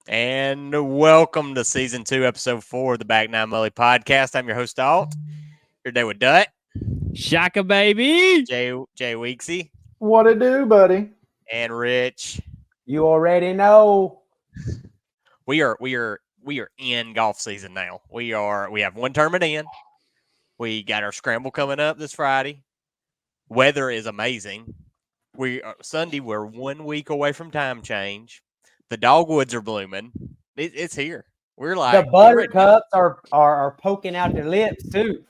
And welcome to season 2, episode 4 of the Back Nine Mully podcast. I'm your host, Alt. Here today with Dut, Shaka baby. Jay Weeksy, What it do, buddy? and Rich. You already know. We are in golf season now. We have one tournament in. We got our scramble coming up this Friday. Weather is amazing. Sunday, we're 1 week away from time change. The dogwoods are blooming. It's here. We're like The buttercups are poking out their lips too.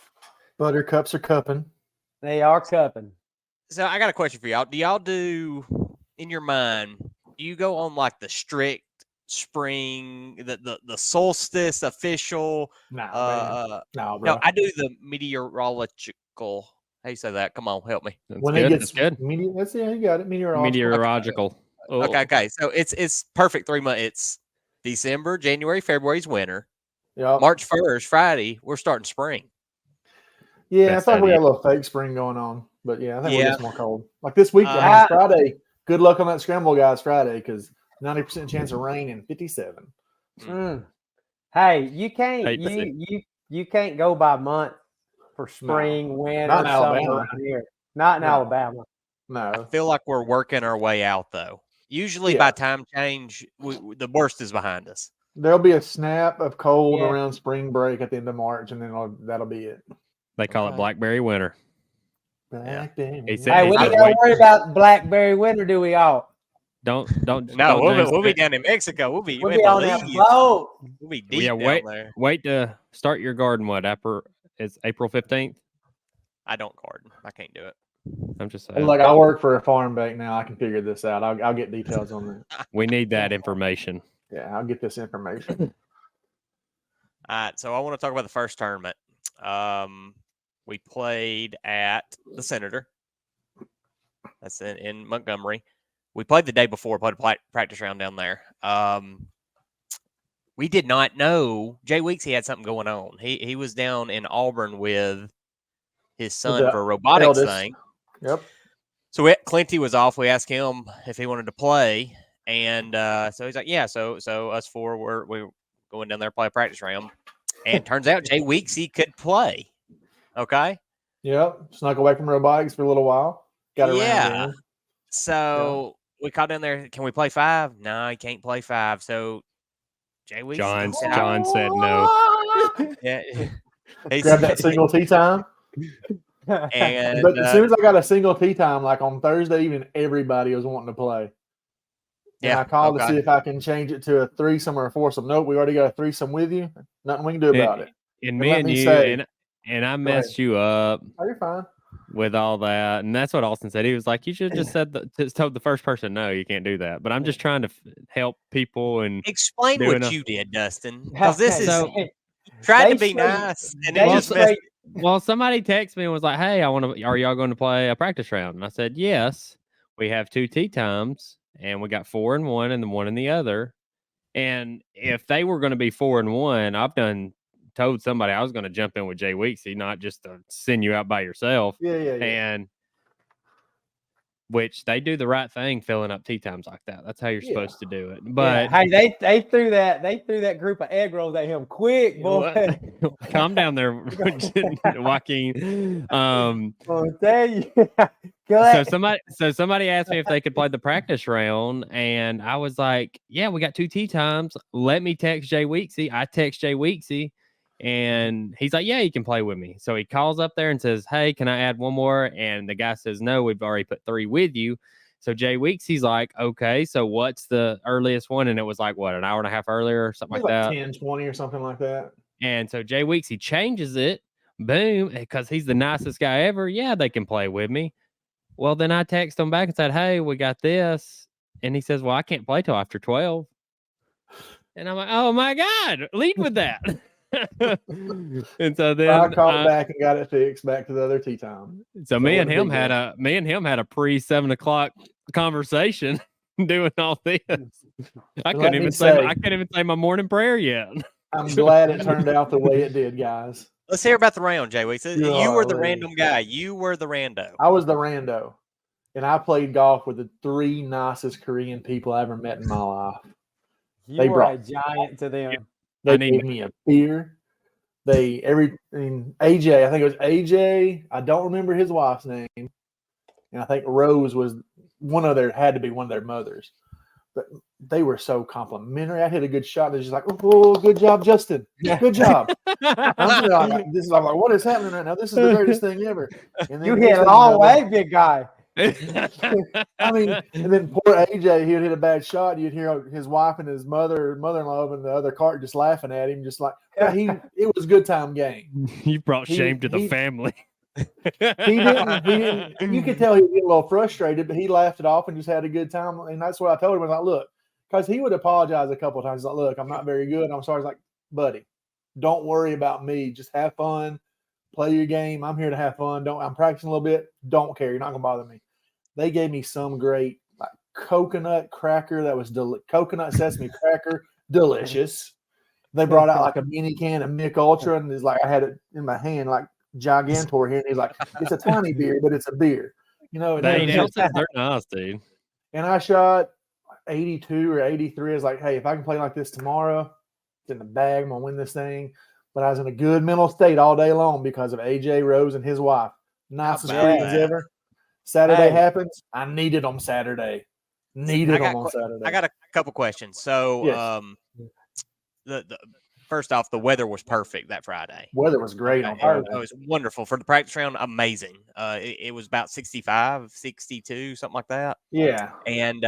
Buttercups are cupping. They are cupping. So I got a question for y'all. Do y'all do, in your mind, do you go on like the strict spring, the solstice official? No, bro. No, I do the meteorological. How you say that? Come on, help me. When good. it gets That's good. Let's see how you got it. Meteorological. Oh. Okay. So it's perfect 3 months. It's December, January, February's winter. Yep. March 1st, Friday, we're starting spring. Yeah, Best I thought we idea. got a little fake spring going on, but yeah, I think we're Yeah. just more cold. Like this week, Friday. Good luck on that scramble, guys. Friday, because 90% chance of rain and 57. Hey, you can't Hey, you can't go by month for spring, winter, Not in summer Alabama. around here. Not in No. Alabama. I No, feel like we're working our way out, though. Usually by time change, the worst is behind us. there'll be a snap of cold Yeah. around spring break at the end of March, and then that'll be it. They call Okay. it Blackberry Winter. Back then. He said- Hey, he we said ain't gotta wait. worry about blackberry winter, do we all? Don't. No, don't we'll be jinx it. down in Mexico. We'll be We'll in be on that Belize. boat. We'll be deep Yeah, down there. wait to start your garden. It's April 15th. I don't garden. I can't do it. I'm just saying. Look, I work for a farm bank now. I can figure this out. I'll get details on that. We need that information. Yeah, I'll get this information. All right, so I want to talk about the first tournament. We played at the Senator. That's in Montgomery. We played the day before, played a practice round down there. We did not know Jay Weeksy had something going on. He was down in Auburn with his son the for a robotics eldest. thing. Yep. So Clinty was off. We asked him if he wanted to play, and so he's like, "Yeah." So us four we're going down there to play a practice round, and turns out Jay Weeksy could play. Okay. Yep. Snuck away from robotics for a little while. Got around. Yeah. in. So we called down there. Can we play 5? No, he can't play 5. So Jay Weeksy John said no. Yeah. He Grab said- that single tea time. and But as soon as I got a single tea time, like on Thursday evening, everybody was wanting to play. And I called to see if I can change it to a threesome or a foursome. Nope, we already got a threesome with you. Nothing we can do about it. And Let me and me you say- and I messed you up Oh, you're fine. with all that, and that's what Austin said. He was like, "You should have just just told the first person, no, you can't do that." But I'm just trying to help people and explain doing what a- you did, Dustin, because this is So- trying to they be straight- nice, and they it just messed. Well, somebody texted me and was like, "Hey, are y'all going to play a practice round?" And I said, "Yes. We have 2 tee times, and we got 4 in one and then 1 in the other. And if they were going to be 4 in one, told somebody I was going to jump in with Jay Weeksy, not just to send you out by yourself. Yeah. And which they do the right thing, filling up tee times like that. That's how you're Yeah. supposed to do it. But hey, they threw that group of egg rolls at him quick, boy. calm down there, Joaquin. I'll tell you. So somebody asked me if they could play the practice round, and I was like, "Yeah, we got 2 tee times. Let me text Jay Weeksy." I text Jay Weeksy, and he's like, "Yeah, you can play with me." So he calls up there and says, "Hey, can I add one more?" And the guy says, "No, we've already put 3 with you." So Jay Weeksy's like, "Okay, so what's the earliest one?" And it was like, what, an hour and a half earlier or something like that. 10, 20 or something like that. And so Jay Weeksy changes it. Boom, because he's the nicest guy ever. Yeah, they can play with me. Well, then I text him back and said, "Hey, we got this." And he says, "Well, I can't play till after 12. And I'm like, "Oh my God, lead with that." And so then I called back and got it fixed back to the other tea time. so me and what a him big had deal. a pre 7 o'clock conversation doing all this. I Let couldn't me even say- I can't even say my morning prayer yet. I'm glad it turned out the way it did, guys. Let's hear about the round, Jay Weeks. You were the Golly. random guy. You were the rando. I was the rando, and I played golf with the 3 nicest Korean people I ever met in my life. They You were a giant to them. They gave me a beer. AJ, I think it was AJ. I don't remember his wife's name. And I think Rose was had to be one of their mothers. But they were so complimentary. I hit a good shot. They're just like, oh, good job, Justin. Good job. I'm like, what is happening right now? This is the greatest thing ever. And then You hit a long way, big guy. I mean, and then poor AJ, he would hit a bad shot. You'd hear his wife and his mother-in-law in the other cart just laughing at him, just like, but it was a good time game. You brought shame to the family. He didn't. You could tell he was a little frustrated, but he laughed it off and just had a good time. And that's what I told him. I was like, look, because he would apologize a couple of times. He's like, look, I'm not very good. I'm sorry. I was like, buddy, don't worry about me. Just have fun. Play your game. I'm here to have fun. I'm practicing a little bit. Don't care. You're not gonna bother me. They gave me some great coconut cracker that was coconut sesame cracker, delicious. They brought out like a mini can of Mick Ultra, and it's like I had it in my hand, like Gigantor here, and he's like, it's a tiny beer, but it's a beer, And they're nice, dude. And I shot 82 or 83. I was like, hey, if I can play like this tomorrow, it's in the bag. I'm gonna win this thing. But I was in a good mental state all day long because of AJ Rose and his wife. Nicest friends ever. Saturday happens. I needed them Saturday. On Saturday. I got a couple questions. So, yes. the first off, the weather was perfect that Friday. Weather was great on Friday. It was wonderful for the practice round. Amazing. It was about 65, 62, something like that. Yeah. And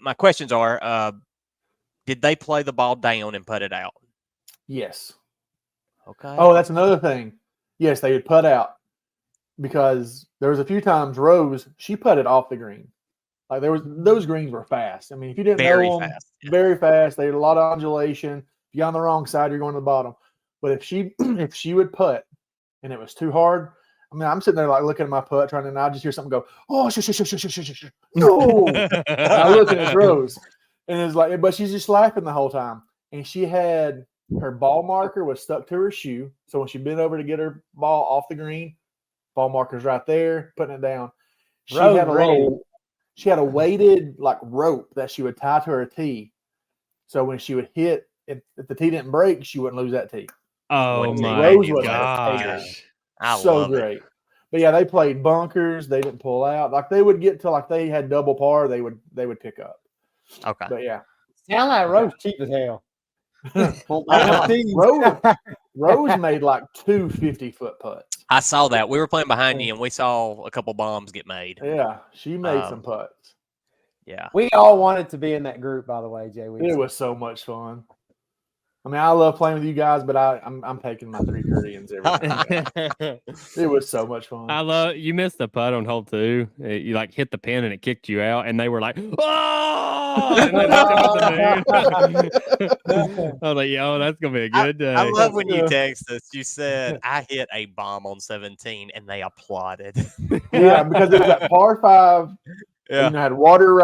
my questions are: did they play the ball down and put it out? Yes. Okay. Oh, that's another thing. Yes, they would put out. Because there was a few times Rose, she put it off the green. Like those greens were fast. I mean, if you didn't know them, very fast. They had a lot of undulation. If you're on the wrong side, you're going to the bottom. But if she would putt and it was too hard, I mean, I'm sitting there like looking at my putt, and I just hear something go, oh, no. I look and it's Rose, and it's like, but she's just laughing the whole time, and she had her ball marker was stuck to her shoe, so when she bent over to get her ball off the green. Ball marker's right there, putting it down. She had a weighted like rope that she would tie to her tee. So when she would hit, if the tee didn't break, she wouldn't lose that tee. Oh my gosh. So great. But yeah, they played bunkers. They didn't pull out. Like they would get to like they had double par, they would pick up. Okay. But yeah. Sound like Rose cheap as hell. Rose made like 2 50-foot putts. I saw that. We were playing behind you, and we saw a couple bombs get made. Yeah, she made some putts. Yeah. We all wanted to be in that group, by the way, Jay. It was so much fun. I mean, I love playing with you guys, but I'm taking my 3 Koreans every time. It was so much fun. You missed the putt on hole 2. You like hit the pin and it kicked you out, and they were like, oh! And I was like, yo, that's gonna be a good day. I love when you text us. You said I hit a bomb on 17, and they applauded. Yeah, because it was that par 5. Yeah, and you had water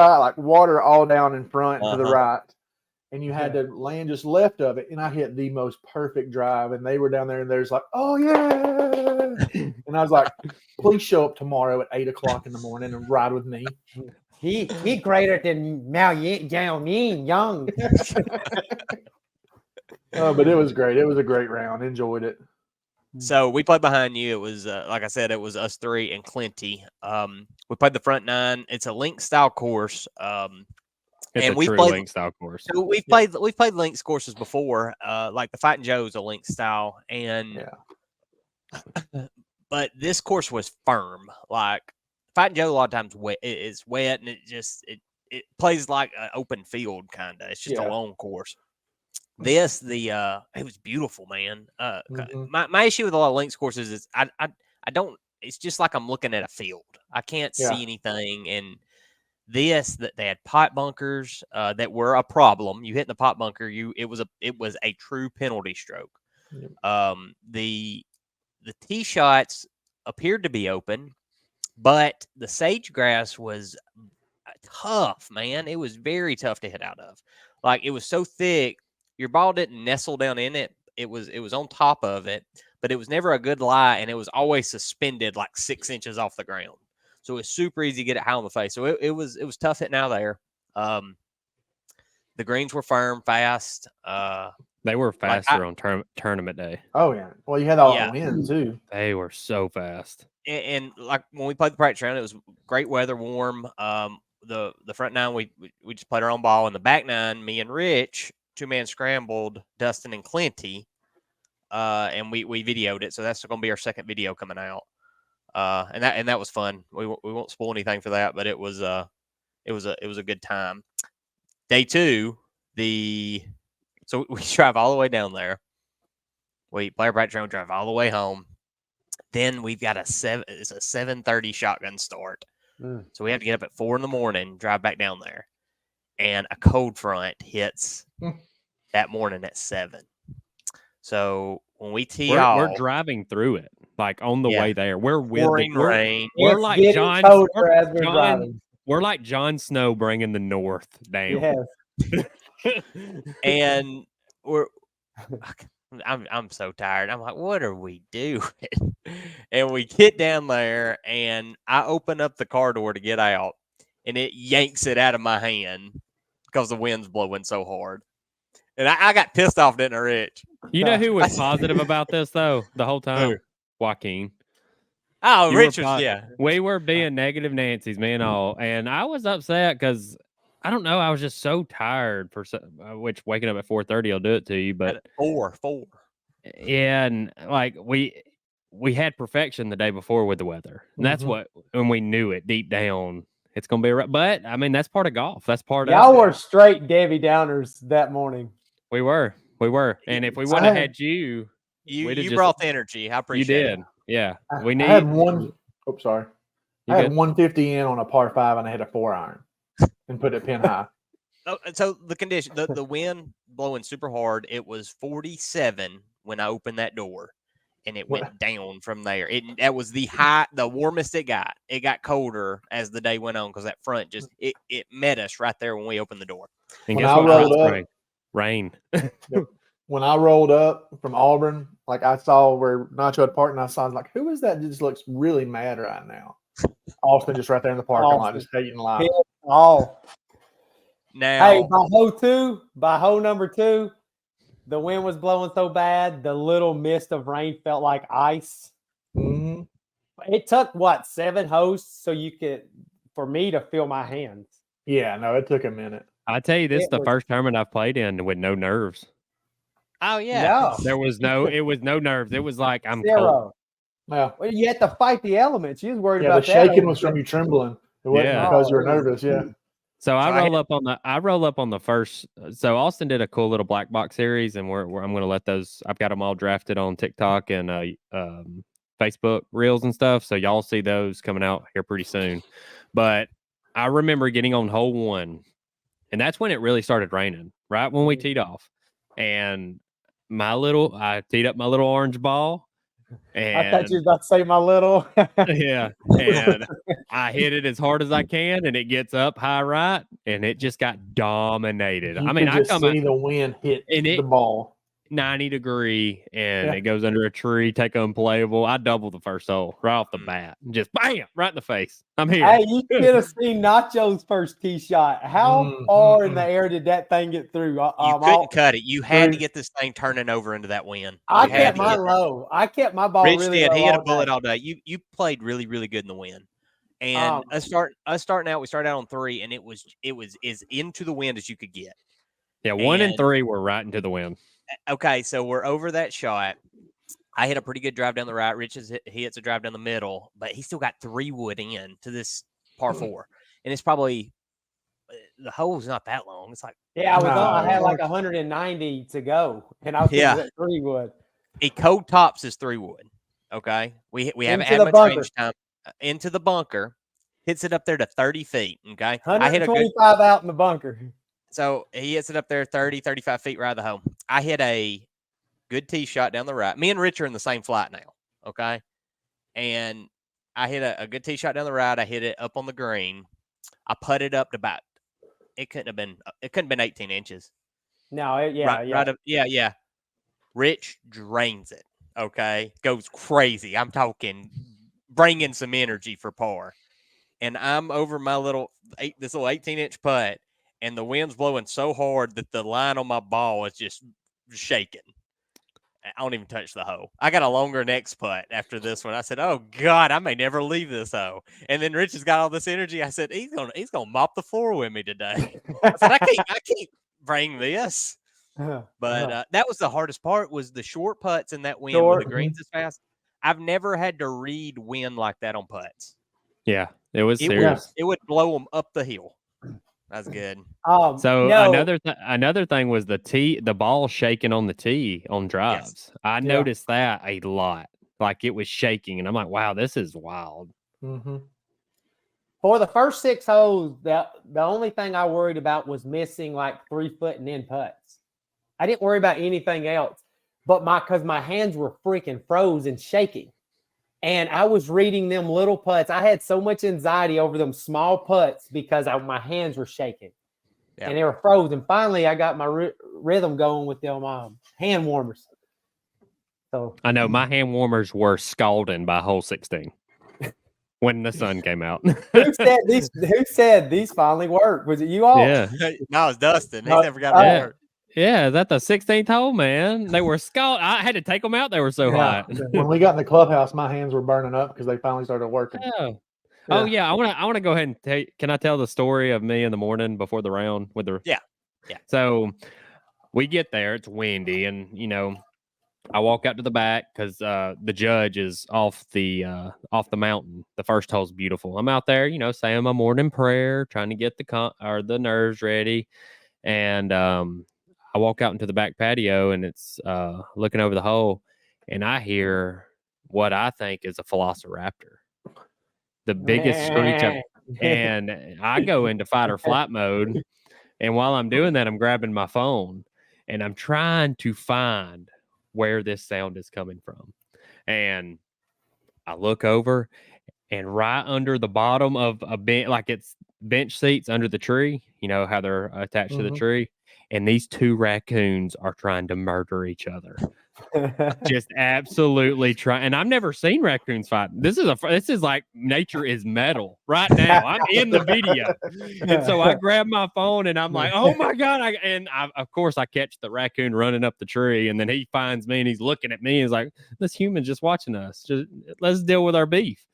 all down in front to the right. And you had to land just left of it. And I hit the most perfect drive. And they were down there and they're just like, oh, yeah. And I was like, please show up tomorrow at 8 o'clock in the morning and ride with me. He greater than Maui'S young. Oh, but it was great. It was a great round. Enjoyed it. So we played behind you. It was, like I said, it was us 3 and Clinty. We played the front 9. It's a link style course. It's and a true link style course. So we've played links courses before, like the Fighting Joe's a link style, and but this course was firm. Like Fighting Joe, a lot of times it's wet, and it plays like an open field kind of. It's just a long course. It was beautiful, man. My issue with a lot of links courses is I don't. It's just like I'm looking at a field. I can't see anything, and that they had pot bunkers that were a problem. You hit the pot bunker, it was a true penalty stroke. The tee shots appeared to be open, but the sage grass was tough, man. It was very tough to hit out of. Like it was so thick, your ball didn't nestle down in it. It was on top of it, but it was never a good lie, and it was always suspended like 6 inches off the ground. So it's super easy to get it high on the face. So it was tough hitting out there. The greens were firm, fast. They were Like, faster on tournament day. Oh yeah. Well, you had all Yeah. the wind too. They were so fast. And like when we played the practice round, it was great weather, warm. The front nine, we just played our own ball. In the back nine, me and Rich, 2-man scrambled Dustin and Clinty, and we videoed it. So that's going to be our second video coming out. And that was fun. We won't spoil anything for that, but it was a good time. Day 2, so we drive all the way down there. We play our practice round, drive all the way home. Then we've got it's a 7:30 shotgun start. So we have to get up at 4 a.m, drive back down there. And a cold front hits that morning at 7. So when we tee off, we're driving through it, like on the way there. We're with pouring rain. We're It's like getting John. colder as we're driving. We're like Jon Snow bringing the North down. Yes. And I'm so tired. I'm like, what are we doing? And we get down there, and I open up the car door to get out, and it yanks it out of my hand because the wind's blowing so hard. And I got pissed off, didn't I, Rich? You know who was positive about this though the whole time? Who? Joaquin. Oh, You Rich were was, yeah. We were being negative Nancy's, man, all, and I was upset because I don't know. I was just so tired which waking up at 4:30 will do it to you. But 4. yeah, and like we had perfection the day before with the weather, and that's what, and we knew it deep down. It's gonna be right, but I mean that's part of golf. That's part of Y'all were straight Debbie Downers that morning. We were, and if we would have had you, you brought the energy. I appreciate it. You did, yeah. I had one. Oh, sorry. I had 150 in on a par 5, and I hit a 4-iron and put it pin high. So the condition, the wind blowing super hard. It was 47 when I opened that door, and it went down from there. That was the warmest it got. It got colder as the day went on because that front just it met us right there when we opened the door. And guess what? Rolled up, rain. When I rolled up from Auburn, like I saw where Nacho had parked, and I was like, "Who is that? That just looks really mad right now." Austin just right there in the parking lot, just hating life. Oh, now, hey, by hole number 2, the wind was blowing so bad, the little mist of rain felt like ice. Mm-hmm. It took 7 hosts for me to feel my hands. Yeah, no, it took a minute. I tell you, this is the first tournament I've played in with no nerves. Oh yeah, no. It was no nerves. It was like I'm 0. cold. Yeah. Well, you had to fight the elements. You was worried about the that. shaking was from you trembling. It wasn't because you were nervous. Yeah. So I roll up on the first. So Austin did a cool little black box series, and I'm going to let those. I've got them all drafted on TikTok and Facebook Reels and stuff. So y'all see those coming out here pretty soon. But I remember getting on hole 1, and that's when it really started raining. Right when we teed off, and I teed up my little orange ball. And I thought you was about to say my little. yeah, and I hit it as hard as I can, and it gets up high right, and it just got dominated. I come see the wind hit the ball 90-degree, and it goes under a tree, take unplayable. I doubled the first hole right off the bat, just bam, right in the face. I'm here. Hey, you should have seen Nacho's first tee shot. How far in the air did that thing get through? You couldn't cut it. You had to get this thing turning over into that wind. I kept mine low. I kept my ball really low. He had a bullet all day. You played really, really good in the wind. And us starting out, we started out on 3, and it was as into the wind as you could get. Yeah, 1 and 3 were right into the wind. Okay, so we're over that shot. I hit a pretty good drive down the right. Rich he hits a drive down the middle, but he still got 3 wood in to this par 4, and it's probably the hole's not that long. It's like I had like 190 to go, and I was at 3 wood. A code tops is 3 wood. Okay, we haven't had much range time into the bunker. Hits it up there to 30 feet. Okay, 125 out in the bunker. So he hits it up there 30, 35 feet right of the hole. I hit a good tee shot down the right. Me and Rich are in the same flight now, okay? And I hit a good tee shot down the right. I hit it up on the green. I putted up to about it couldn't have been 18 inches. No, yeah. Rich drains it, okay? Goes crazy. I'm talking bringing some energy for par. And I'm over my little 18-inch putt. and the wind's blowing so hard that the line on my ball is just shaking. I don't even touch the hole. I got a longer next putt after this one. I said, "Oh God, I may never leave this hole." And then Rich has got all this energy. I said, "He's gonna mop the floor with me today." I said, "I can't bring this." But that was the hardest part, was the short putts in that wind with the greens as fast. I've never had to read wind like that on putts. Yeah, it was serious. It would blow them up the hill. That's good. So another thing was the ball shaking on the tee on drives. Yes. I noticed that a lot. Like it was shaking, and I'm like, wow, this is wild. Mm-hmm. For the first 6 holes, the only thing I worried about was missing like 3-foot and in putts. I didn't worry about anything else, but because my hands were freaking froze and shaking. And I was reading them little putts. I had so much anxiety over them small putts because my hands were shaking. Yeah. And they were frozen. Finally, I got my rhythm going with them hand warmers. So I know my hand warmers were scalding by hole 16 when the sun came out. Who said these finally worked? Was it you all? Yeah. No, it's Dustin. He never got to work. Yeah, is that the 16th hole, man? They were scalding. I had to take them out. They were so hot. When we got in the clubhouse, my hands were burning up because they finally started working. Yeah. Oh yeah, I want to go ahead and tell. Can I tell the story of me in the morning before the round with the? Yeah. So we get there. It's windy, and I walk out to the back because the judge is off the mountain. The first hole's beautiful. I'm out there, saying my morning prayer, trying to get the nerves ready, and I walk out into the back patio, and it's looking over the hole, and I hear what I think is a velociraptor, the biggest screech ever. And I go into fight or flight mode, and while I'm doing that, I'm grabbing my phone, and I'm trying to find where this sound is coming from. And I look over, and right under the bottom of a bench, like it's bench seats under the tree, how they're attached to the tree. And these 2 raccoons are trying to murder each other. Just absolutely trying. And I've never seen raccoons fight. This is like nature is metal right now. I'm in the video. And so I grab my phone and I'm like, oh my God. Of course I catch the raccoon running up the tree, and then he finds me and he's looking at me. He's like, this human's just watching us. Let's deal with our beef.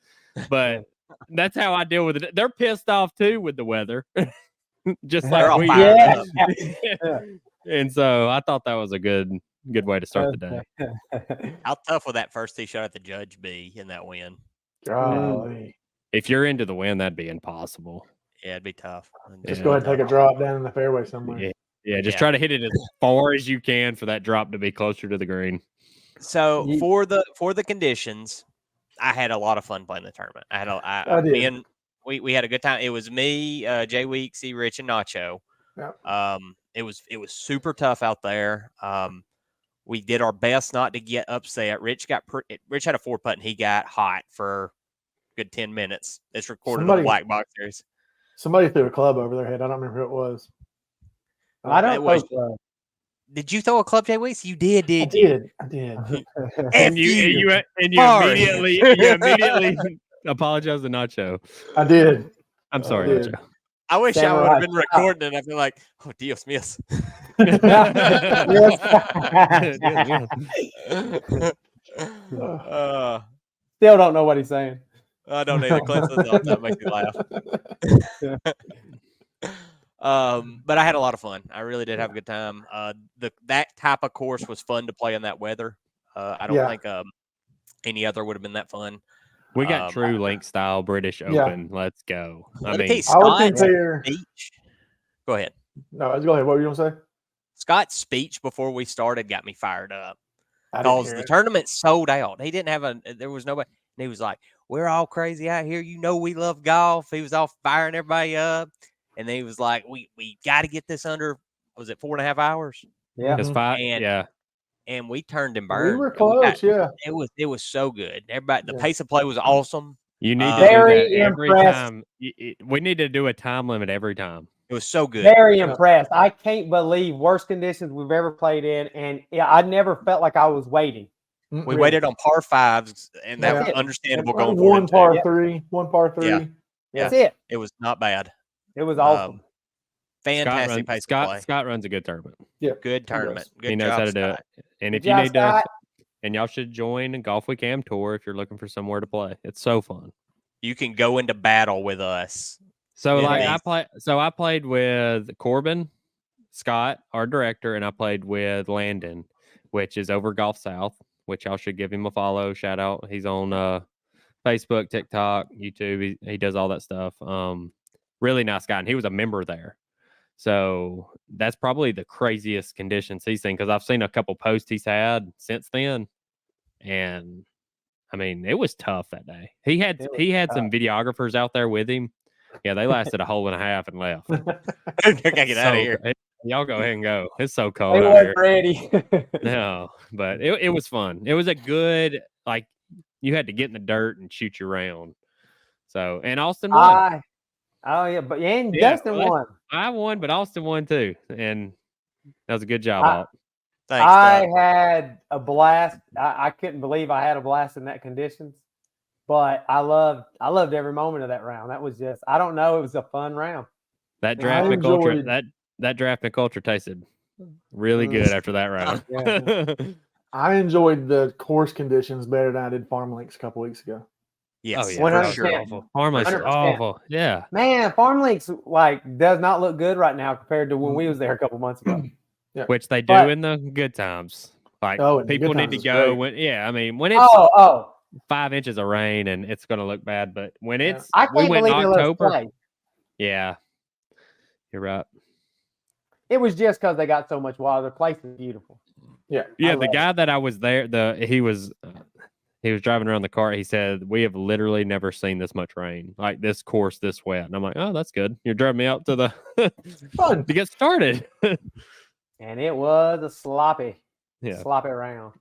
But that's how I deal with it. They're pissed off too with the weather. Just like we are. And so I thought that was a good way to start the day. How tough would that first tee shot at the judge be in that wind? Golly. If you're into the wind, that'd be impossible. Yeah, it'd be tough. Just go ahead and take a drop down in the fairway somewhere. Yeah, just try to hit it as far as you can for that drop to be closer to the green. So for the conditions, I had a lot of fun playing the tournament. We had a good time. It was me, Jay Weeksy, Rich, and Nacho. Yep. It was super tough out there. We did our best not to get upset. Rich had a 4-putt, and he got hot for a good 10 minutes. It's recorded on the Black Box Series. Somebody threw a club over their head. I don't remember who it was. I don't know. Did you throw a club, Jay Weeks? You did, did you? I did. And you immediately apologize to Nacho. I did. I'm sorry, Nacho. I wish I would have been recording, and I'd be like, "Oh, Dios míos." Still don't know what he's saying. I don't either. Clint says that makes me laugh. But I had a lot of fun. I really did have a good time. That type of course was fun to play in that weather. I don't think any other would have been that fun. We got true link style British Open. Let's go. I mean, Scott's speech. Go ahead. No, go ahead. What were you going to say? Scott's speech before we started got me fired up because the tournament sold out. He didn't have there was nobody. And he was like, "We're all crazy out here. We love golf." He was all firing everybody up. And then he was like, we got to get this under, was it 4.5 hours? Yeah. It's 5. And we turned and burned. We were close, It was so good. Everybody, the pace of play was awesome. You need to do that every time. We need to do a time limit every time. It was so good. Very impressed. I can't believe worst conditions we've ever played in. And I never felt like I was waiting. We waited on par 5s, and that was understandable going forward. One par 3. Yeah. That's it. It was not bad. It was awesome. Fantastic pace of play. Scott runs a good tournament. Yeah, Good tournament. Good He knows job, how to do Scott. it. And Good if you job, need to, Scott. and y'all should join Golf Week Am Tour if you're looking for somewhere to play. It's so fun. You can go into battle with us. So Yeah, like nice. I played with Corbin, Scott, our director, and I played with Landon, which is over Golf South, which y'all should give him a follow. Shout out. He's on Facebook, TikTok, YouTube. He does all that stuff. Really nice guy. And he was a member there. So that's probably the craziest conditions he's seen, because I've seen a couple posts he's had since then. And I mean, it was tough that day. He had some videographers out there with him. Yeah, they lasted a hole and a half and left. I gotta get out of here. Y'all go ahead and go. It's so cold They out weren't here. ready. No, but it was fun. It was a good, like, you had to get in the dirt and shoot your round. So, and Austin won. Dustin won. I won, but Austin won too. And that was a good job, Alt. Thanks, I Scott. had a blast. I couldn't believe I had a blast in that conditions, but I loved every moment of that round. That was just, I don't know, it was a fun round. That draft and culture, that draft and culture tasted really good after that round. Yeah. I enjoyed the course conditions better than I did Farm Links a couple weeks ago. Yes, Oh, yeah. 100%. sure. Awful. Farm Links are 100%. awful. Yeah. Man, Farm Links does not look good right now compared to when we was there a couple months ago. Yeah. Which they do But- in the good times. Like, Oh, in the people good need to times go is when, I mean, when it's Oh, 5 inches of rain and it's going to look bad, but when Yeah. it's, I we can't went in believe they let us October. play. Yeah. You're right. It was just because they got so much water. The place is beautiful. Yeah. Yeah, I the love guy that I was there, he was driving around the car. He said, "We have literally never seen this much rain, like this course this wet." And I'm like, "Oh, that's good. You're driving me out to the Fun. to get started." And it was a sloppy Yeah. round.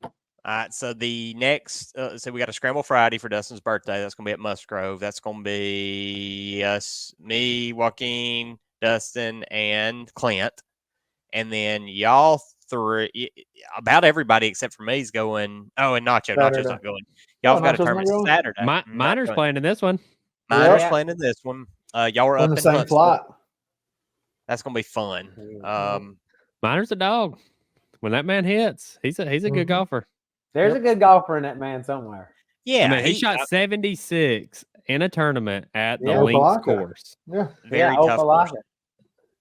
All right, so the next, so we got a Scramble Friday for Dustin's birthday. That's going to be at Musgrove. That's going to be us, me, Joaquin, Dustin, and Clint. And then y'all three, about everybody except for me is going. Oh, and Nacho. Saturday. Nacho's not going. Y'all have got a Nacho's not tournament going? Saturday. Not Miner's going. playing in this one. Miner's Yeah. playing in this one. Y'all are On up the in same Huntsville. flight. That's going to be fun. Miner's a dog. When that man hits, he's a good Mhm. golfer. There's a good golfer in that man somewhere. Yeah, I mean, he shot 76 in a tournament at the Yeah. Links Opelika. course. Yeah. very yeah, tough Opelika. course.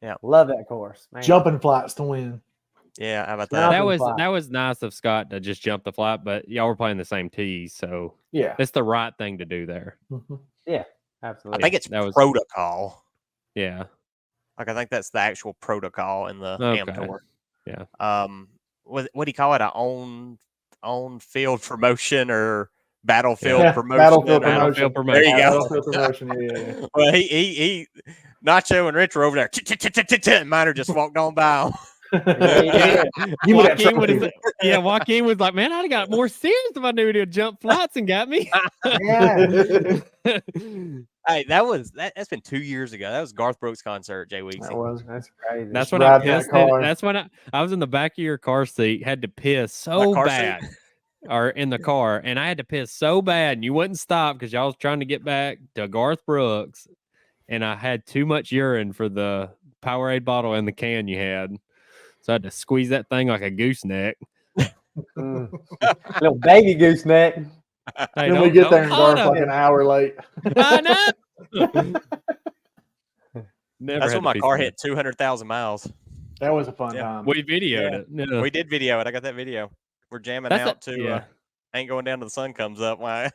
Yeah. Love that course. Man. Jumping flights to win. Yeah, how about Yeah. that? That was nice of Scott to just jump the flight, but y'all were playing the same tees, so Yeah. it's the right thing to do there. Mhm. I Absolutely. think it's that was- protocol. Yeah. Like I think that's the actual protocol in the Okay. Am Tour. Yeah. What do you call it? A on field promotion or battlefield Yeah, promotion? battlefield I don't- Battlefield There you promotion. go. Battlefield promotion. Yeah. Well, he Nacho and Rich were over there. And Miner just walked on by. Yeah. Give me that Joaquin trophy. Joaquin was like, "Man, I'd got more serious if I knew he'd jump flights and got me." Yeah. Hey, that's been 2 years ago. That was Garth Brooks' concert, Jay Weeksy. That's Crazy. That's Just when I riding that pissed. car. That's when I was in the back of your car seat, had to piss so My car bad, or in the car, and I had to piss so bad, and you wouldn't stop because y'all was trying to get back to Garth Brooks, and I had too much urine for the Powerade bottle and the can you had, so I had to squeeze that thing like a gooseneck. Little baby gooseneck. Hey, Then we get there and call Garth him. like an hour late. I know. Never That's had when my to car piss hit 200,000 miles. That was a fun Yeah. time. We videoed Yeah. it. Yeah. We did video it. I got that video. We're jamming That's out a- to yeah. Ain't Going Down Till the Sun Comes Up. Why?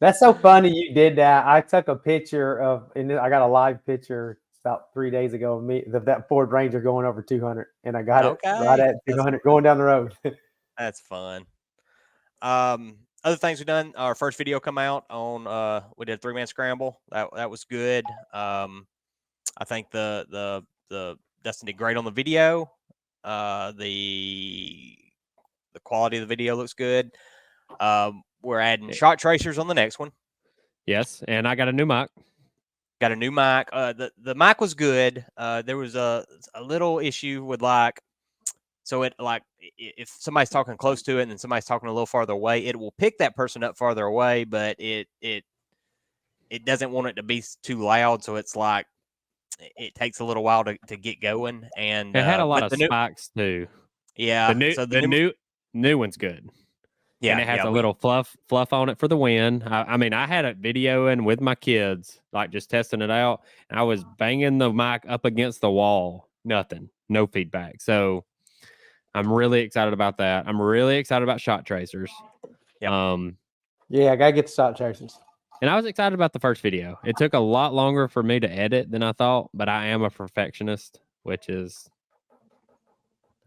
That's so funny you did that. I took a picture and I got a live picture about 3 days ago of me, that Ford Ranger going over 200, and I got it right at 200 going down the road. That's fun. Other things we've done. Our first video come out on. We did a 3-man scramble. That was good. I think the Dustin did great on the video. The quality of the video looks good. We're adding shot tracers on the next one. Yes, and I got a new mic. Got a new mic. The mic was good. There was a little issue with so it if somebody's talking close to it and then somebody's talking a little farther away, it will pick that person up farther away, but it doesn't want it to be too loud. So it's like it takes a little while to get going. And It had a lot but of the new, spikes too. yeah. The new one's good. Yeah, and it has yeah, a little fluff on it for the win. I mean, I had it videoing with my kids, like just testing it out. And I was banging the mic up against the wall. Nothing, no feedback. So I'm really excited about that. I'm really excited about shot tracers. Yep. Yeah, I gotta get the shot tracers. And I was excited about the first video. It took a lot longer for me to edit than I thought, but I am a perfectionist, which is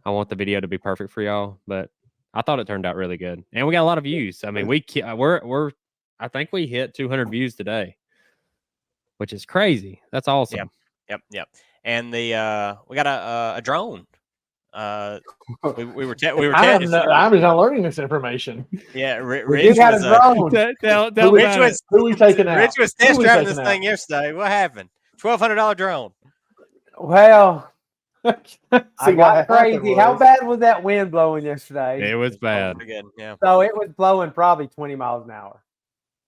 I want the video to be perfect for y'all. But I thought it turned out really good, and we got a lot of views. I mean, we're I think we hit 200 views today, which is crazy. That's awesome. Yep. And the we got a drone. We were I'm just not learning this information. Yeah, We Rich did have a was drone. Who we taking out? Rich was Who test we driving taking this out? thing yesterday. What happened? $1,200 drone. Well, See, I what got happened crazy. How was- bad was that wind blowing yesterday? It was bad. Pretty good, yeah. So it was blowing probably 20 miles an hour.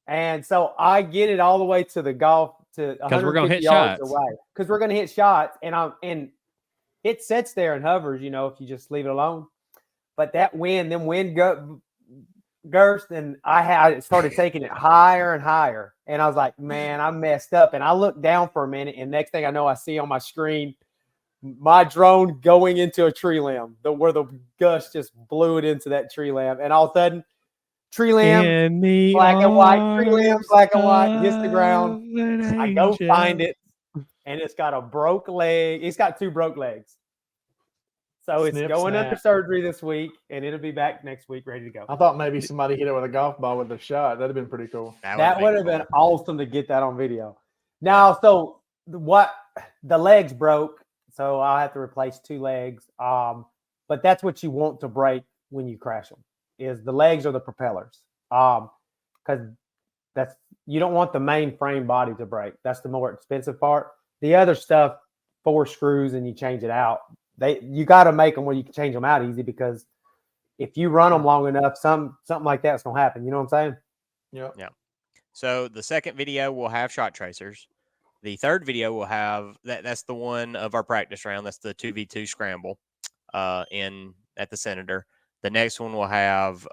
And so I get it all the way to the golf to 'Cause we're gonna 150 hit yards shots. away. Because we're gonna hit shots. And it sits there and hovers, you know, if you just leave it alone. But that wind, then gust, and I started taking it higher and higher. And I was like, man, I messed up. And I looked down for a minute, and next thing I know, I see on my screen my drone going into a tree limb, where the gust just blew it into that tree limb. And all of a sudden, tree limb, black and white, tree limb, black and white, hits the ground. I go find it, and it's got a broke leg. It's got 2 broke legs. So it's Snip, going under snap. surgery this week, and it'll be back next week, ready to go. I thought maybe somebody hit it with a golf ball with a shot. That'd have been pretty cool. That would have been awesome to get that on video. Now, so the legs broke, so I'll have to replace 2 legs. But that's what you want to break when you crash them, is the legs or the propellers. Because you don't want the main frame body to break. That's the more expensive part. The other stuff, 4 screws and you change it out. You got to make them where you can change them out easy, because if you run them long enough, something like that's gonna happen. You know what I'm saying? Yeah. So the second video will have shot tracers. The third video will have that's the one of our practice round. That's the 2v2 scramble at the Senator. The next one will have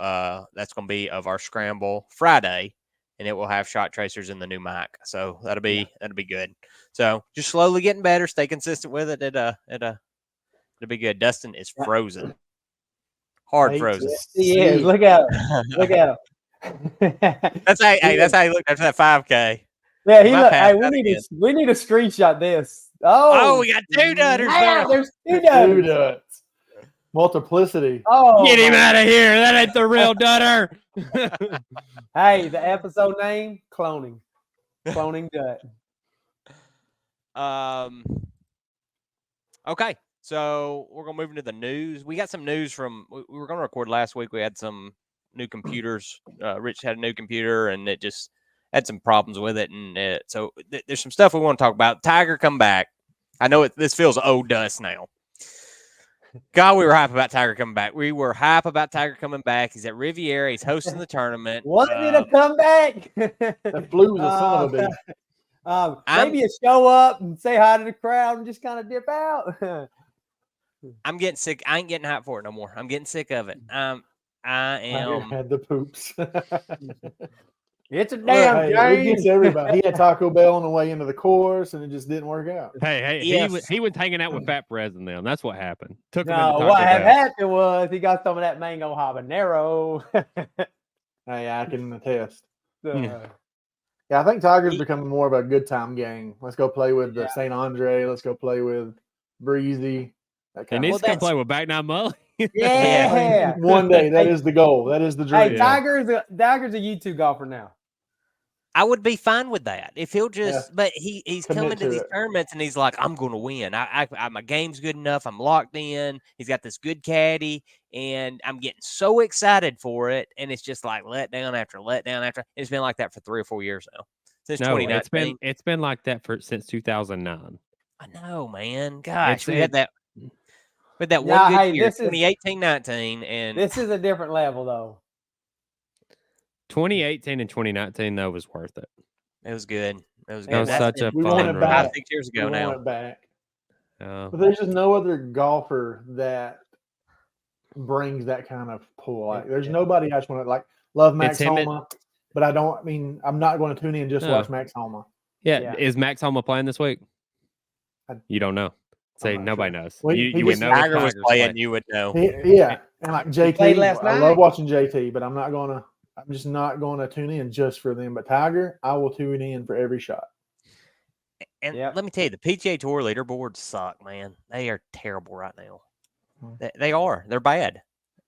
that's going to be of our scramble Friday, and it will have shot tracers in the new mic. So that'll be good. So just slowly getting better, stay consistent with it. It'll be good. Dustin is frozen. Hard frozen. He is. Look at him. Look at him. That's how he looked after that 5K. Yeah, he looked. Hey, we need a screenshot this. Oh, we got 2 dutters. Yeah, there's 2 Two dutters. duds. Multiplicity. Oh, Get him out of here. That ain't the real dutter. Hey, the episode name: cloning. Cloning dut. Okay. So we're gonna move into the news. We got some news from. We were gonna record last week. We had some new computers. Rich had a new computer, and it just had some problems with it. And so there's some stuff we want to talk about. Tiger come back. I know this feels old dust now. God, we were hype about Tiger coming back. We were hype about Tiger coming back. He's at Riviera. He's hosting the tournament. Was it a comeback? The flu was a son of a bitch. Maybe you show up and say hi to the crowd and just kind of dip out. I'm getting sick. I ain't getting hyped for it no more. I'm getting sick of it. I Tiger am. had the poops. It's a damn It game. gets everybody. He had Taco Bell on the way into the course, and it just didn't work out. Hey, Yes. he was hanging out with Fat Perez and them. That's what happened. Took him No, into what Taco had Bell. happened was he got some of that mango habanero. Hey, I can attest. Uh, Yeah, I think Tiger's becoming more of a good time game. Let's go play with the St. Andre. Let's go play with Breezy. That He kind needs of to come play with Back Nine Mully. Yeah. One day, that is the goal. That is the dream. Hey, Tiger's a YouTube golfer now. I would be fine with that if he'll just. But he's Commit coming to to these it. tournaments and he's like, I'm going to win. My game's good enough. I'm locked in. He's got this good caddy, and I'm getting so excited for it. And it's just like letdown after letdown after. It's been like that for 3 or 4 years now. Since No, 2019. it's been like that since 2009. I know, man. Gosh, we It's- had that. With that Nah, one good hey, year, this is- 2018-19, and This is a different level, though. 2018 and 2019 though was worth it. it was good. It was And good. That was That's such been a we want fun it five, back. ride. 6 years We ago want now. it back. Yeah. But there's just no other golfer that brings that kind of pull. Like, there's nobody I just want to like love Max him and- Homa, but I don't. I mean, I'm not going to tune in just to No. watch Max Homa. Yeah. Yeah. Is Max Homa playing this week? I- You don't know. Say not nobody sure. knows. Well, you he you would just- know if Tiger was Tiger's playing, you would know. Yeah, and like JT, played last I night. love watching JT, but I'm just not going to tune in just for them. But Tiger, I will tune in for every shot. And Yep. let me tell you, the PGA Tour leaderboards suck, man. They are terrible right now. Hmm. They are. They're bad.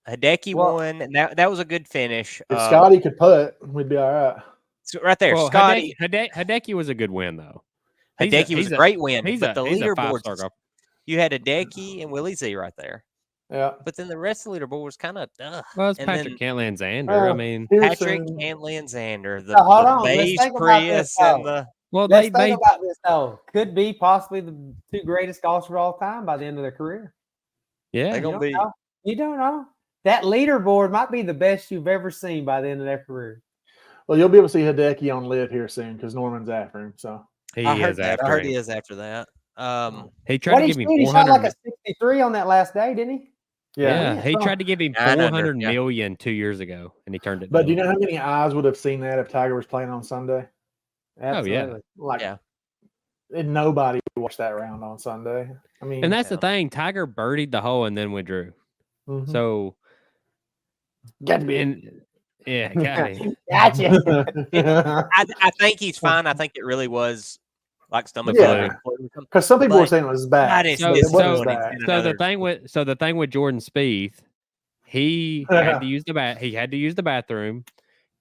Hideki Well- won, and that was a good finish. If Scotty could putt, we'd be all right. So right there, Well, Scotty. Hideki was a good win though. Hideki was a great win, He's but a the he's a leaderboards, 5-star golfer. you had Hideki and Willie Z right there. Yeah. But then the rest of the leaderboard was kind of Well, it's And Patrick then- Cantley and Xander. I Well, mean, Patrick, Pearson, Cantley, and Xander. The, Now, hold the on, let's Bays, think about this, Prius, and though. the well, Let's they think about this though. Could be possibly the two greatest golfers of all time by the end of their career. yeah. they're You gonna don't be. know. You don't know. That leaderboard might be the best you've ever seen by the end of their career. well, you'll be able to see Hideki on live here soon because Norman's after him. So He I heard is that. after I heard him. he is after that. He tried What to he give him shoot? He shot 400. like a 63 on that last day, didn't he? yeah, yeah. he tried to give him 900, 400 yeah. million 2 years ago, and he turned it But down. do you know how many eyes would have seen that if Tiger was playing on Sunday? Absolutely. Like, Yeah. and nobody watched that round on Sunday. I mean, And that's the Yeah. thing. Tiger birdied the hole and then withdrew. mhm. So, got to be. and yeah, got him. Gotcha. I think he's fine. I think it really was like stomach Yeah. flu. Because some people were But- saying it was God, bad. it's So- It wasn't so- as bad. So the thing with Jordan Spieth, he had to use the bathroom.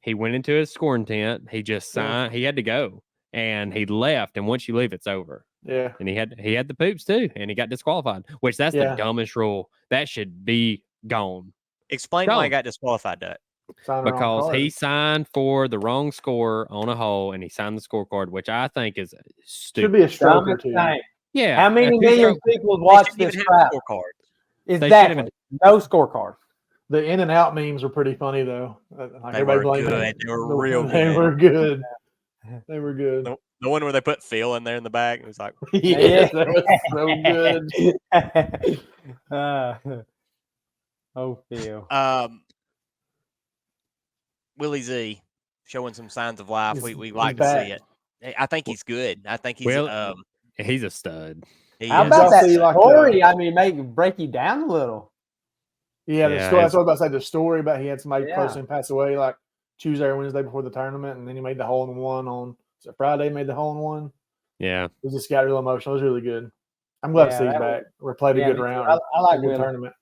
He went into his scoring tent. He just signed. He had to go, and he left. And once you leave, it's over. Yeah. And he had the poops too, and he got disqualified. Which that's Yeah. the dumbest rule. That should be gone Explain why he Don't. got disqualified. That Sign the wrong because card. he signed for the wrong score on a hole, and he signed the scorecard, which I think is should stupid. be a stroke or Dumbest two. thing. Yeah, How many a million two-stroke- people they watch shouldn't even this have crap? a scorecard. should've Exactly. No scorecard. The in and out memes were pretty funny though. Like They everybody were blamed good. them. They were real They good. were good. They were good. The one where they put Phil in there in the back, it was like, Yeah, that was so good. Oh, Phil. Willie Z showing some signs of life. He's- We he's like to back. see it. I think he's good. I think he's Well, he's a stud. he How is. about Y'all that see, like, story? I mean, break you down a little. Yeah, the Yeah, story. it's- That's what I was about to say. The story about he had somebody Yeah. close to him pass away like Tuesday or Wednesday before the tournament, and then he made the hole in one on Friday. Made the hole in one. Yeah, He just got real emotional. It was really good. I'm glad to Yeah, see he's that was- back. We played a Yeah, good me too. round. I like a good Willie. tournament.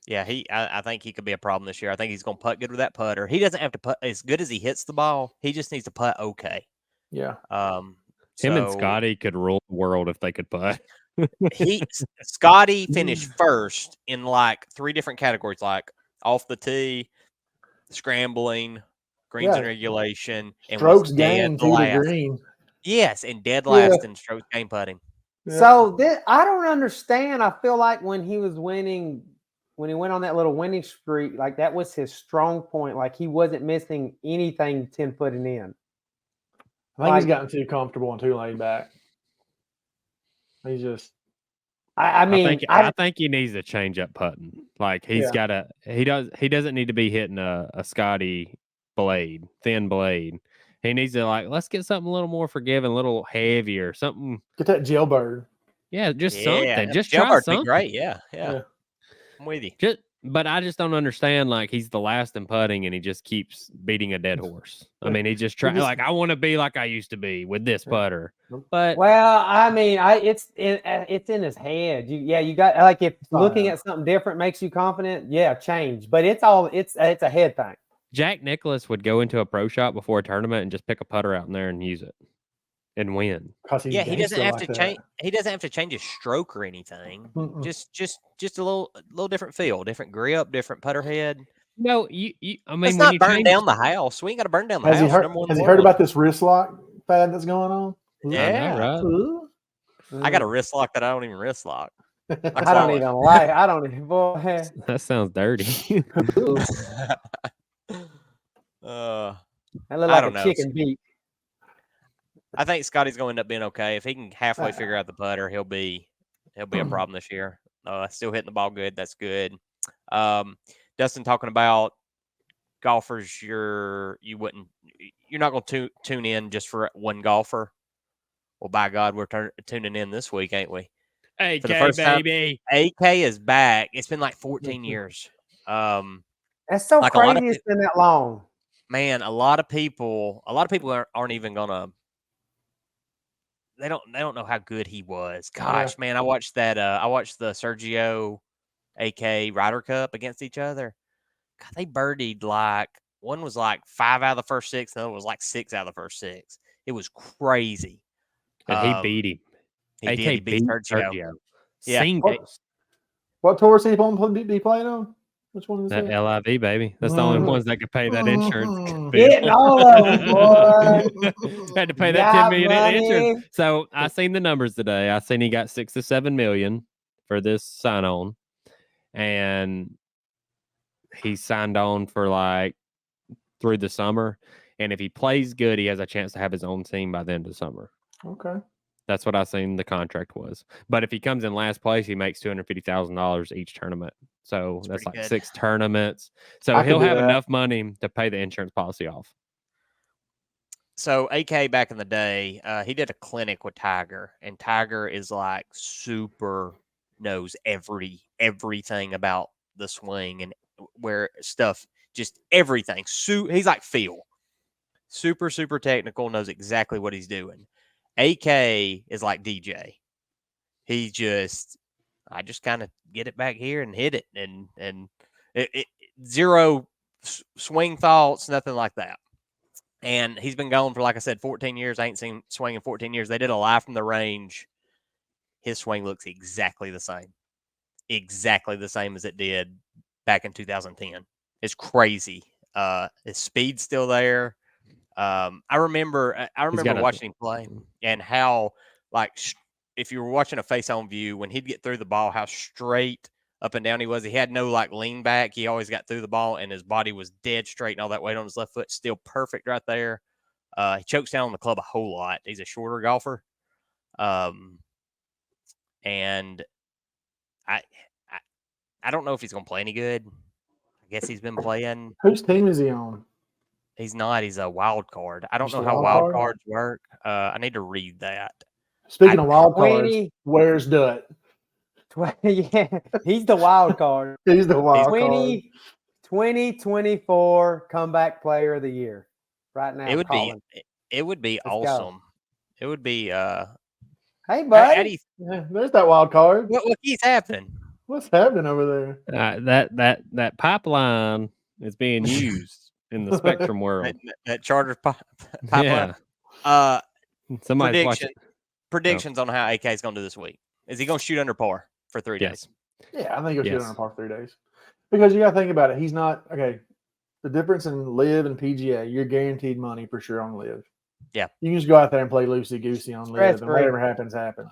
Yeah, I think he could be a problem this year. I think he's going to putt good with that putter. He doesn't have to putt as good as he hits the ball. He just needs to putt okay. Yeah. him and so Scotty could rule the world if they could putt. Scotty finished first in like 3 different categories, like off the tee, scrambling, greens Yeah. and regulation, and Strokes was dead gained to the last. green. Yes, and dead Yeah. last in strokes gained putting. Yeah. So I don't understand. I feel like when he was winning, when he went on that little winning streak, like that was his strong point. Like he wasn't missing anything 10 footing in. I think he's like- gotten too comfortable and too laid back. He's just I mean, I think he needs to change up putting. Like he's Yeah. got to. He doesn't need to be hitting a Scotty blade, thin blade. He needs to let's get something a little more forgiving, a little heavier, something. get that jailbird. Yeah, just Yeah, something. Just Jailbird'd try be something. great. Yeah. Yeah. I'm with you. But I just don't understand. Like he's the last in putting, and he just keeps beating a dead horse. I mean, he just tries. just- Like I want to be like I used to be with this Yeah. putter. But well, I mean, it's in his head. You got like if Oh, looking yeah. at something different makes you confident. Yeah, change. But it's a head thing. Jack Nicklaus would go into a pro shop before a tournament and just pick a putter out in there and use it and win. Yeah, he doesn't have to change. change. He doesn't have to change his stroke or anything. Just a little different feel, different grip, different putter head. No, I mean, Let's when not you burn change, down the house. We ain't got to burn down the Has he house. heard? Number one Has in he the heard world. about this wrist lock fad that's going on? Yeah. I know, right? Ooh. I got a wrist lock that I don't even wrist lock. I don't call it. even like. I don't even. Boy, That sounds dirty. uh, that look I like don't a know. chicken beak. I think Scotty's going to end up being okay. If he can halfway figure out the putter, he'll be a problem this year. Still hitting the ball good. That's good. Dustin talking about golfers you're not going to tune in just for one golfer. Well, by God, we're tuning in this week, ain't we? AK, For the first baby. time, AK is back. It's been like 14 years. That's so like crazy. It's been that long. Man, a lot of people aren't even gonna. They don't know how good he was. Gosh, man, I watched that. I watched the Sergio AK Ryder Cup against each other. God, they birdied like one was like 5 out of the first 6, and the other was like 6 out of the first 6. It was crazy. And he beat him. He did. He beat Sergio. Yeah. What tour is he be playing on? Which one is that? that? LIV, baby. That's the only ones that could pay that insurance. Getting all of them, boy. Had to pay that $10 million in insurance. So I seen the numbers today. I seen he got $6 to $7 million for this sign on, and he signed on for like through the summer. And if he plays good, he has a chance to have his own team by the end of the summer. Okay. That's what I seen the contract was. But if he comes in last place, he makes $250,000 each tournament. So that's like good. 6 tournaments. So he'll have enough money to pay the insurance policy off. So AK back in the day, he did a clinic with Tiger, and Tiger is like super knows everything about the swing and where stuff, just everything. He's like Phil, super technical, knows exactly what he's doing. AK is like DJ. I just kind of get it back here and hit it, and zero swing thoughts, nothing like that. And he's been going for, like I said, 14 years. I ain't seen swing in 14 years. They did a live from the range. His swing looks exactly the same as it did back in 2010. It's crazy. His speed's still there. I remember watching him play and how, like, if you were watching a face-on view, when he'd get through the ball, how straight up and down he was. He had no, like, lean back. He always got through the ball, and his body was dead straight and all that weight on his left foot. Still perfect right there. He chokes down on the club a whole lot. He's a shorter golfer. And I don't know if he's going to play any good. I guess he's been playing. Whose team is he on? He's not. He's a wild card. I don't know how wild cards work. I need to read that. Speaking of wild cards, where's Dutt? Yeah, he's the wild card. He's the wild card. 2024 comeback player of the year. Right now, it would be awesome. It would be. Hey, buddy. There's that wild card. What keeps happening? What's happening over there? That pipeline is being used in the Spectrum world. That charter pipeline. Yeah. Somebody's watching. Predictions on how AK is going to do this week. Is he going to shoot under par for 3 days? Yeah, I think he'll shoot under par for 3 days. Because you got to think about it. He's not – okay, the difference in Live and PGA, you're guaranteed money for sure on Live. Yeah. You can just go out there and play loosey-goosey on Live, and whatever happens, happens.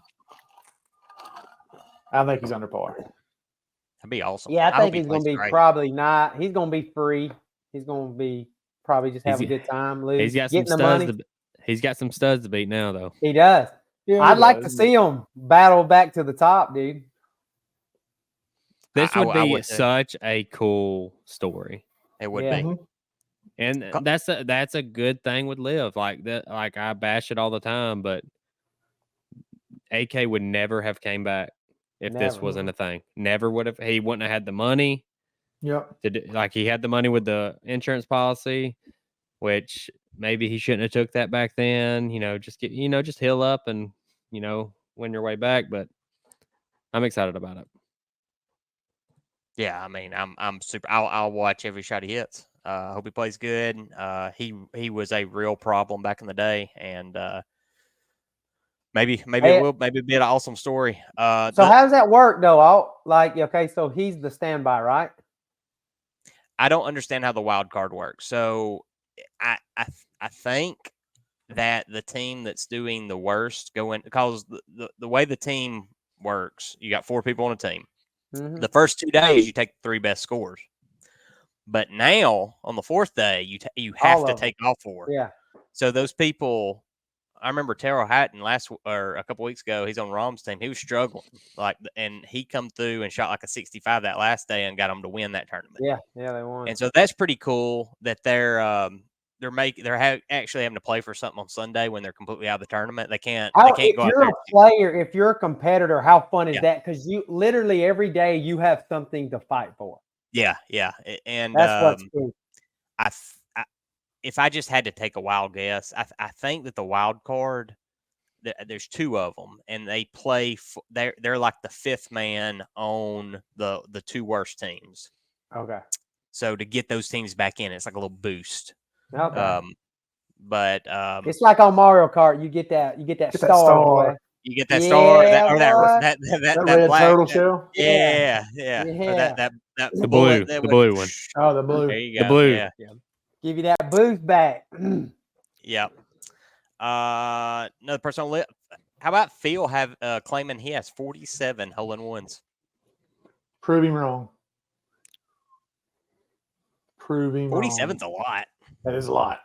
I think he's under par. That'd be awesome. Yeah, I think he's going to be probably not. He's going to be free. He's going to be probably just have a good time. Live, he's got some studs. He's got some studs to beat now, though. He does. Yeah, I'd like to see him battle back to the top, dude. This would be such a cool story. It would be. And that's a good thing with Liv. Like that, like I bash it all the time, but AK would never have came back if this wasn't a thing. Never would have. He wouldn't have had the money. Yep. Like he had the money with the insurance policy, which maybe he shouldn't have took that back then. Just heal up and win your way back. But I'm excited about it. Yeah, I mean, I'm super. I'll watch every shot he hits. I hope he plays good. He was a real problem back in the day, and maybe it will be an awesome story. So how does that work though? So he's the standby, right? I don't understand how the wild card works. So I think that the team that's doing the worst because the way the team works, you got 4 people on a team. Mm-hmm. The first 2 days, you take the 3 best scores. But now, on the 4th day, you have to take all 4. Yeah. So those people, I remember Terrell Hatton or a couple weeks ago. He's on Rom's team. He was struggling, and he come through and shot like a 65 that last day and got him to win that tournament. Yeah, they won. And so that's pretty cool that they're actually having to play for something on Sunday when they're completely out of the tournament. They can't go out there. If you're a player, if you're a competitor, how fun is that? Because you literally every day you have something to fight for. Yeah, and that's what's cool. If I just had to take a wild guess, I think that the wild card, there's two of them, and they play. They're like the fifth man on the two worst teams. Okay. So to get those teams back in, it's like a little boost. Okay. But it's like on Mario Kart, you get that star. You get that star, that red black turtle shell. Yeah. That the blue one. Oh, the blue. There you go. The blue. Yeah. Give you that boost back. Yep. Another person on list. How about Phil claiming he has 47 hole-in-ones? Prove him wrong. 47's a lot. That is a lot.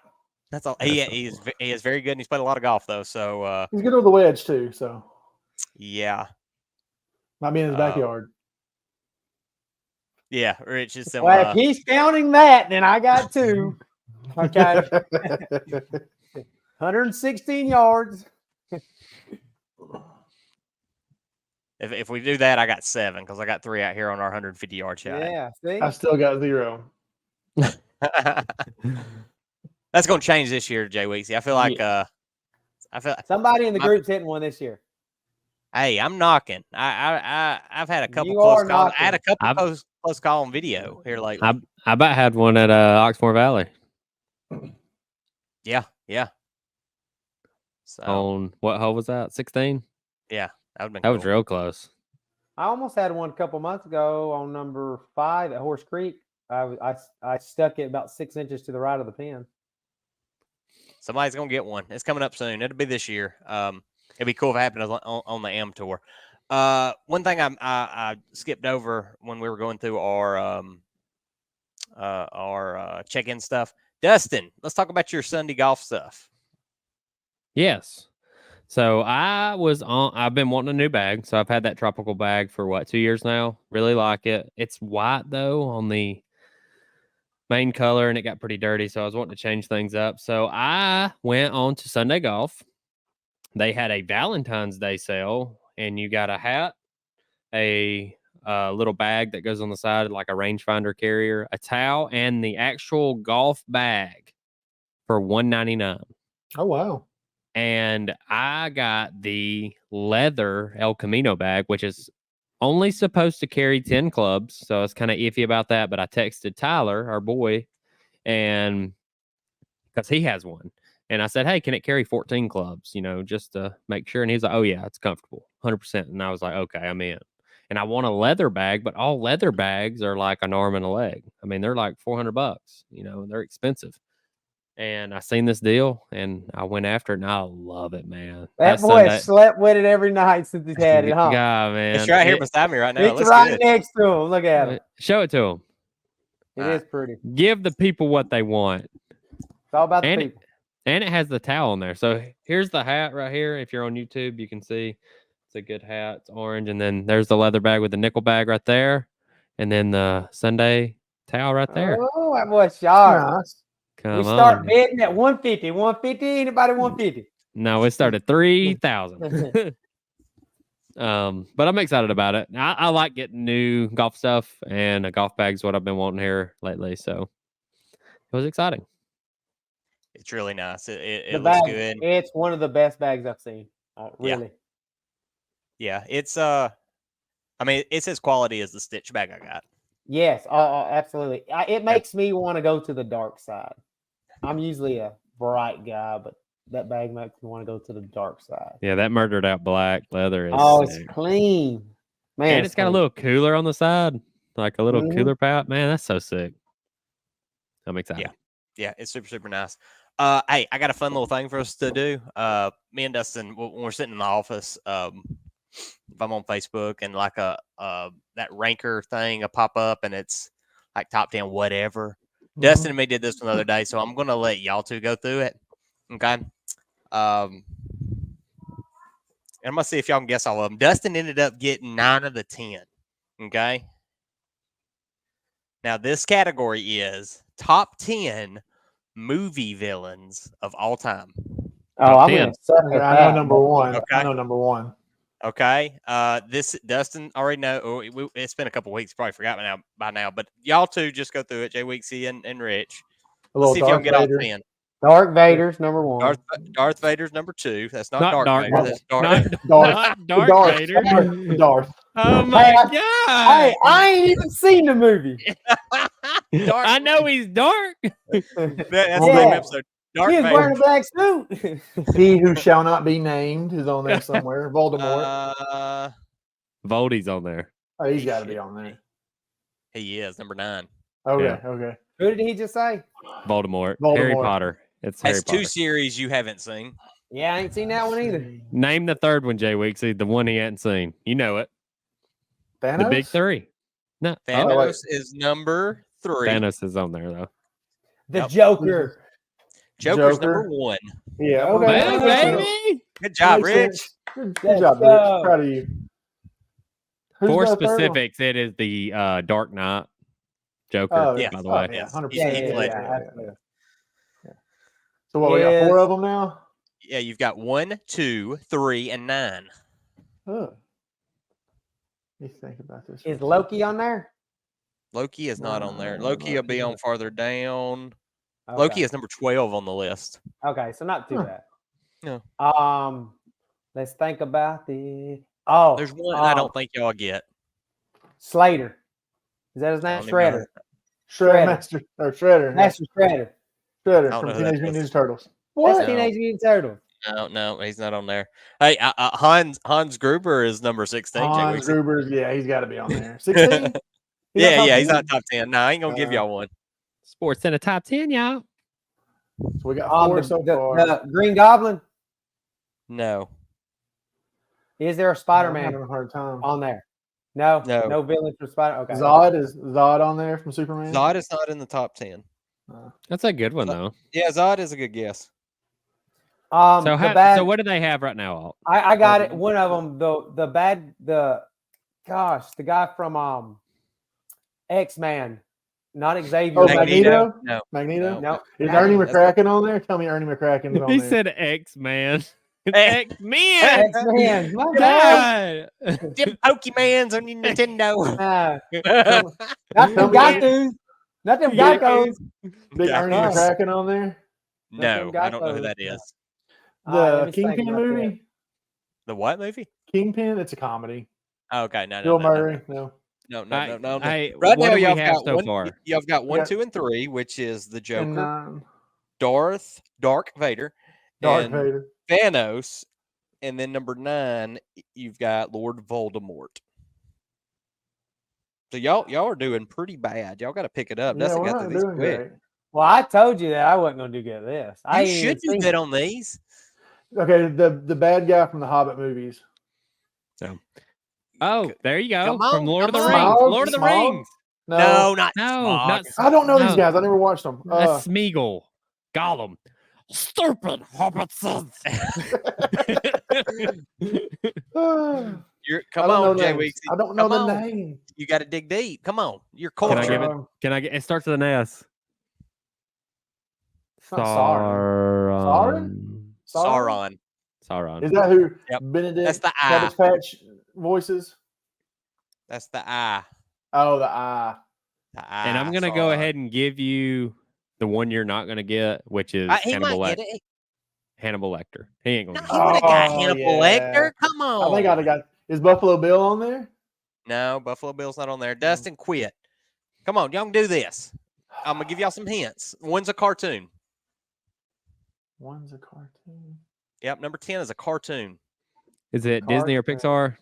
That's all. He is very good, and he's played a lot of golf though. So he's good with the wedge too. So yeah, might be in his backyard. Yeah, Rich is some. Well, if he's counting that, then I got two. Okay, 116 yards. If we do that, I got 7 because I got 3 out here on our 150-yard shot. Yeah, see? I still got 0. That's going to change this year, Jay Weeksy. I feel like somebody in the group's hitting one this year. Hey, I'm knocking. I've had a couple close calls. I had a couple close call on video here lately. I about had one at Oxmoor Valley. Yeah. So on what hole was that? 16. Yeah, that was real close. I almost had one a couple months ago on number 5 at Horse Creek. I stuck it about 6 inches to the right of the pin. Somebody's gonna get one. It's coming up soon. It'll be this year. It'd be cool if it happened on the M Tour. One thing I skipped over when we were going through our check-in stuff. Dustin, let's talk about your Sunday golf stuff. Yes. So I've been wanting a new bag. So I've had that tropical bag for 2 years now. Really like it. It's white though on the main color and it got pretty dirty. So I was wanting to change things up. So I went on to Sunday Golf. They had a Valentine's Day sale and you got a hat, a little bag that goes on the side like a rangefinder carrier, a towel, and the actual golf bag for $199. Oh, wow. And I got the leather El Camino bag, which is only supposed to carry 10 clubs. So I was kind of iffy about that. But I texted Tyler, our boy, and because he has one. And I said, hey, can it carry 14 clubs, just to make sure? And he's like, oh, yeah, it's comfortable, 100%. And I was like, okay, I'm in. And I want a leather bag, but all leather bags are like an arm and a leg. I mean, they're like $400, and they're expensive. And I seen this deal and I went after it and I love it, man. That boy has slept with it every night since he's had it, huh? God, man. It's right here beside me right now. It's right next to him. Look at him. Show it to him. It is pretty. Give the people what they want. It's all about the people. And it has the towel in there. So here's the hat right here. If you're on YouTube, you can see it's a good hat. It's orange. And then there's the leather bag with the nickel bag right there. And then the Sunday towel right there. Oh, that boy's sharp. Nice. Come we start on. bidding at 150. 150, anybody 150? No, it started 3,000. But I'm excited about it. I like getting new golf stuff, and a golf bag's what I've been wanting here lately. So it was exciting. It's really nice. It looks good. It's one of the best bags I've seen. Really. Yeah. It's it's as quality as the Stitch bag I got. Yes, absolutely. It makes me want to go to the dark side. I'm usually a bright guy, but that bag makes me want to go to the dark side. Yeah, that murdered out black leather is it's clean. Man, and it's got a little cooler on the side, like a little cooler pouch. Man, that's so sick. I'm excited. Yeah, it's super, super nice. Hey, I got a fun little thing for us to do. Me and Dustin, when we're sitting in the office, if I'm on Facebook and like that ranker thing, a pop up and it's like top 10, whatever. Dustin and me did this one the other day, so I'm gonna let y'all two go through it. Okay. I'm gonna see if y'all can guess all of them. Dustin ended up getting 9 of the 10. Okay. Now this category is top 10 movie villains of all time. Oh, Top I'm 10. gonna suck at I know that. number one. I Okay. know number one. Okay. This Dustin already know. It's been a couple weeks. Probably forgot by now. But y'all two just go through it. Jay Weeksy and Rich. A Let's little see if y'all Darth can get all Vader. 10. Dark Vader's number one. Darth Vader's number 2. That's not, Not Dark Dark. Vader. That's Darth. Not Darth Darth. Vader. Darth. Oh my Hey, god! I ain't even seen the movie. Dark. I know he's dark. That's Yeah. the name episode. Darth He was wearing a Vader. black suit. He who shall not be named is on there somewhere. Voldemort. Voldy's on there. Oh, he's got to be on there. He is number 9. Okay, okay. Who did he just say? Voldemort. Voldemort. Harry Potter. It's Harry Has Potter. 2 series you haven't seen. Yeah, I ain't seen that one either. Name the third one, Jay Weeksy. The one he hadn't seen. You know it. Thanos? The big 3. No. Thanos Oh, is number 3. Thanos is on there though. The Yep. Joker. Joker's Joker. number 1. Yeah, Number okay. Well, one. That makes sense. baby. Good job, Makes Rich. sense. Good Let's job, go. Rich. Proud of you. Who's For got a third one? specifics, it is the Dark Knight Joker, Oh, yeah. by the Oh, way. yeah, 100%. He's Heath Ledger. absolutely. So what, we got Yes. 4 of them now? Yeah, you've got 1, 2, 3, and 9. Huh. Let me think about this. Is for a Loki second. on there? Loki is not on there. No, Loki will be Loki on not. farther down. Okay. Loki is number 12 on the list. Okay, so not too Huh. bad. No. Let's think about the. Oh, There's one I don't think y'all get. Slater. Is that his I name? don't even know Shredder. Shredder. Shredder. Master or Shredder. Master Shredder. Shredder I don't from know who that Teenage Mutant is. Ninja Turtles. That's What? No. Teenage Mutant Turtles. No, he's not on there. Hey, Hans Gruber is number 16. Jay Hans Weeksy. Gruber's, yeah, he's got to be on there. 16? Yeah, he's not top 10. No, I ain't gonna give y'all one. Sports in the top 10, y'all. So we got 4 so far. The Green Goblin. No. Is there a I'm Spider-Man having a hard time. on there? No, No. no villain from Spider. Okay. Zod is Zod on there from Superman? Zod is not in the top 10. That's a good one though. Yeah, Zod is a good guess. So the how, bad. so what do they have right now, Alt? I got it. One of them. The guy from X-Man, not Xavier. Oh, Magneto? Magneto? No. Magneto? No. Is Ernie That's- McCracken on there? Tell me Ernie McCracken's on He there. said X-Man. Hey. X-Men. X-Man. My bad. God. Them Pokemans on your Nintendo. Not them Tell me- Gatos. Not them Yeah. Gatos. Big Ernie Yes. McCracken on there? No, I don't know who Gatos. that is. The let me think Kingpin about that. movie? The what movie? Kingpin? It's a comedy. Oh, okay, no, Bill no, no, Murray? No. no. Hey, Right what now, do we y'all have got so one. far? Y'all got 1, Yeah. 2, and 3, which is the Joker, And, Dark Vader, Darth and Vader. Thanos, and then number 9, you've got Lord Voldemort. So y'all are doing pretty bad. Y'all got to pick it up. Yeah, Dustin we're got not through these doing quick. great. Well, I told you that I wasn't going to do good at this. I You ain't should do even good seen on these. Okay, the bad guy from the Hobbit movies. Oh, there you go. Come on, From Lord of the come Rings. on. Smog? Lord of the Smog? Rings. No, not No, Smog. not I don't know these No. guys. I never watched them. That's Smeagol. Gollum. Stupid hobbitses. Come on, Jay names. Weeksy. I don't know Come the on. name. You got to dig deep. Come on, you're Can I cultured. give it? Can I get? It starts with an S. It's not Sauron. Sauron. Sauron. Is that who Yep. Benedict That's the I. Cabbage Patch voices? That's the I. Oh, the eye. The I. And I'm gonna go ahead and give you the one you're not gonna get, which is He Hannibal might Lecter. get it. Hannibal Lecter. He ain't No, gonna. he get it. would have got Oh, Hannibal yeah. Lecter. Come on. I think I'd have got. Is Buffalo Bill on there? No, Buffalo Bill's not on there. Dustin, quit. Come on, y'all can do this. I'm gonna give y'all some hints. One's a cartoon. One's a cartoon. Yep, number 10 is a cartoon. Is it Disney or Pixar?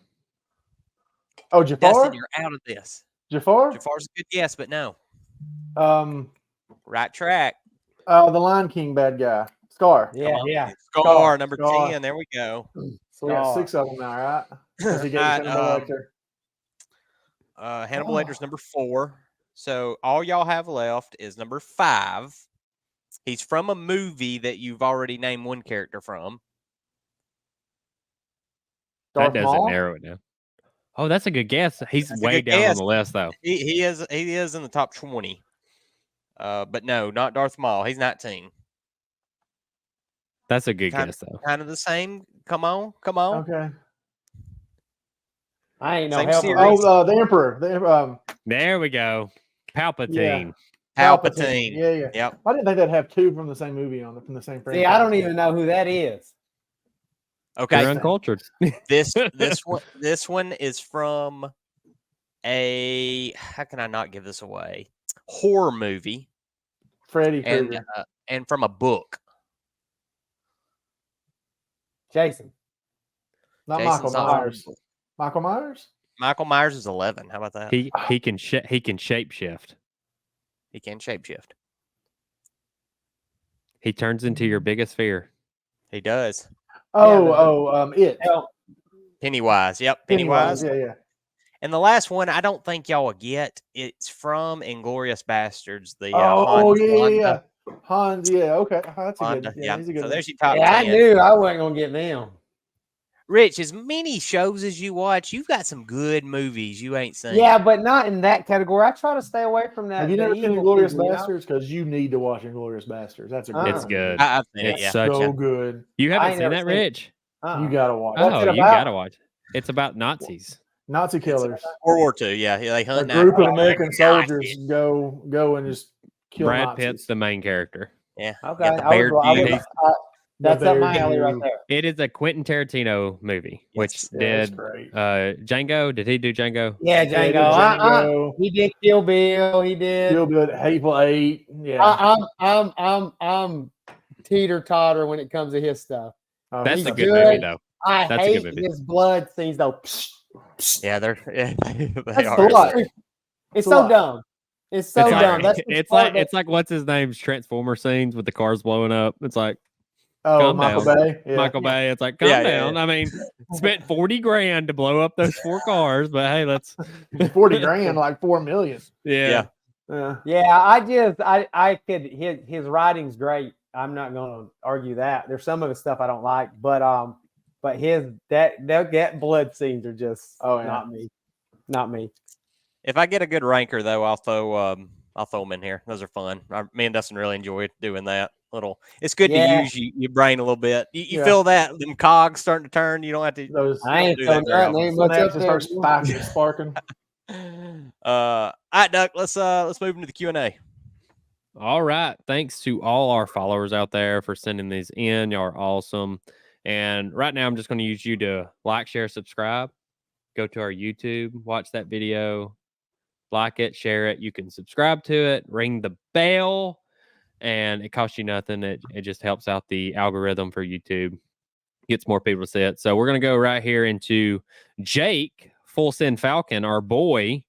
Oh, Dustin, Jafar? you're out of this. Jafar? Jafar's a good guess, but no. Right track. The Lion King bad guy. Scar. Yeah, Come on. yeah. Scar, number Scar. 10. There we go. So we got Scar. 6 of them now, right? 'Cause he gave Alright, us Hannibal Lecter. Hannibal Lecter's number 4. So all y'all have left is number 5. He's from a movie that you've already named one character from. Darth that doesn't Maul? narrow it down. Oh, that's a good guess. He's That's a way good down on guess. the list, though. He is in the top 20. But no, not Darth Maul. He's 19. That's a good Kind guess, though. Kind of the same. Come on. Okay. I ain't no Same help. series. Oh, the Emperor. There we go. Palpatine. Palpatine. Yeah. Yep. I didn't think they'd have two from the same movie from the same franchise. See, I don't even know who that is. Okay. You're uncultured. this one is from a, how can I not give this away? Horror movie Freddy Krueger. and from a book. Jason. Not Jason's Michael not from Myers. a book. Michael Myers? Michael Myers is 11. How about that? He can shapeshift. He can shapeshift. He turns into your biggest fear. He does. It. Pennywise. Yep. Pennywise. Yeah. And the last one, I don't think y'all will get. It's from Inglourious Bastards. The Hans, Hans Landa. Hans, yeah. Okay. That's a Landa, good. yeah. He's a good So one. there's your top Yeah, 10. I knew I wasn't gonna get them. Rich, as many shows as you watch, you've got some good movies you ain't seen. Yeah, but not in that category. I try to stay away from that. Have you the never seen evil Inglourious people, you know? Bastards? Because you need to watch Inglourious Bastards. That's a good It's one. good. I've seen it. It's Yeah. such So a good. You I haven't ain't seen never that, seen it. Rich? You gotta watch. What's Oh, it you about? gotta watch. It's about Nazis. Nazi killers. World War II. Yeah, they A hunt group of Nazis. American Nazis. soldiers go and just kill Brad Nazis. Pitt's the main character. Yeah. Okay, You got the I Bear would- I would- Dude. that's The up my Bear alley right Dude. there. It is a Quentin Tarantino movie, which Yes. Yeah, it's did great. Django. Did he do Django? Yeah, Yeah, he did Django. Django. He did Kill Bill. He did. Feel good. Hateful Eight. Yeah. I'm teeter totter when it comes to his stuff. Oh, That's he's a a good good. movie, though. I That's a good hate movie. his blood scenes though. Yeah, they That's are. a lot. It's It's a so lot. dumb. It's so It's dumb. like, That's the it's part like that- it's like what's his name's Transformer scenes with the cars blowing up. It's like Oh, Calm Michael down. Bay. Yeah. Michael Bay. It's like calm Yeah, yeah, down. I mean, spent 40 grand to blow up those 4 cars, but hey, let's 40 grand, like 4 million. yeah. Yeah. Yeah. I could his writing's great. I'm not gonna argue that. There's some of his stuff I don't like, but his that blood scenes are just not me. Not me. If I get a good ranker though, I'll throw them in here. Those are fun. Me and Dustin really enjoyed doing that. It's good Yeah. to use your brain a little bit. You Yeah. feel that them cogs starting to turn. You don't have to. Those I ain't do feeling that very that. often. Ain't much up synapses there. start sparking. All right, Duck. Let's move into the Q&A. All right. Thanks to all our followers out there for sending these in. Y'all are awesome. And right now, I'm just going to use you to like, share, subscribe. Go to our YouTube, watch that video, like it, share it. You can subscribe to it, ring the bell, and it costs you nothing. It just helps out the algorithm for YouTube, gets more people to see it. So we're going to go right here into Jake, Full Send Falcon, our boy.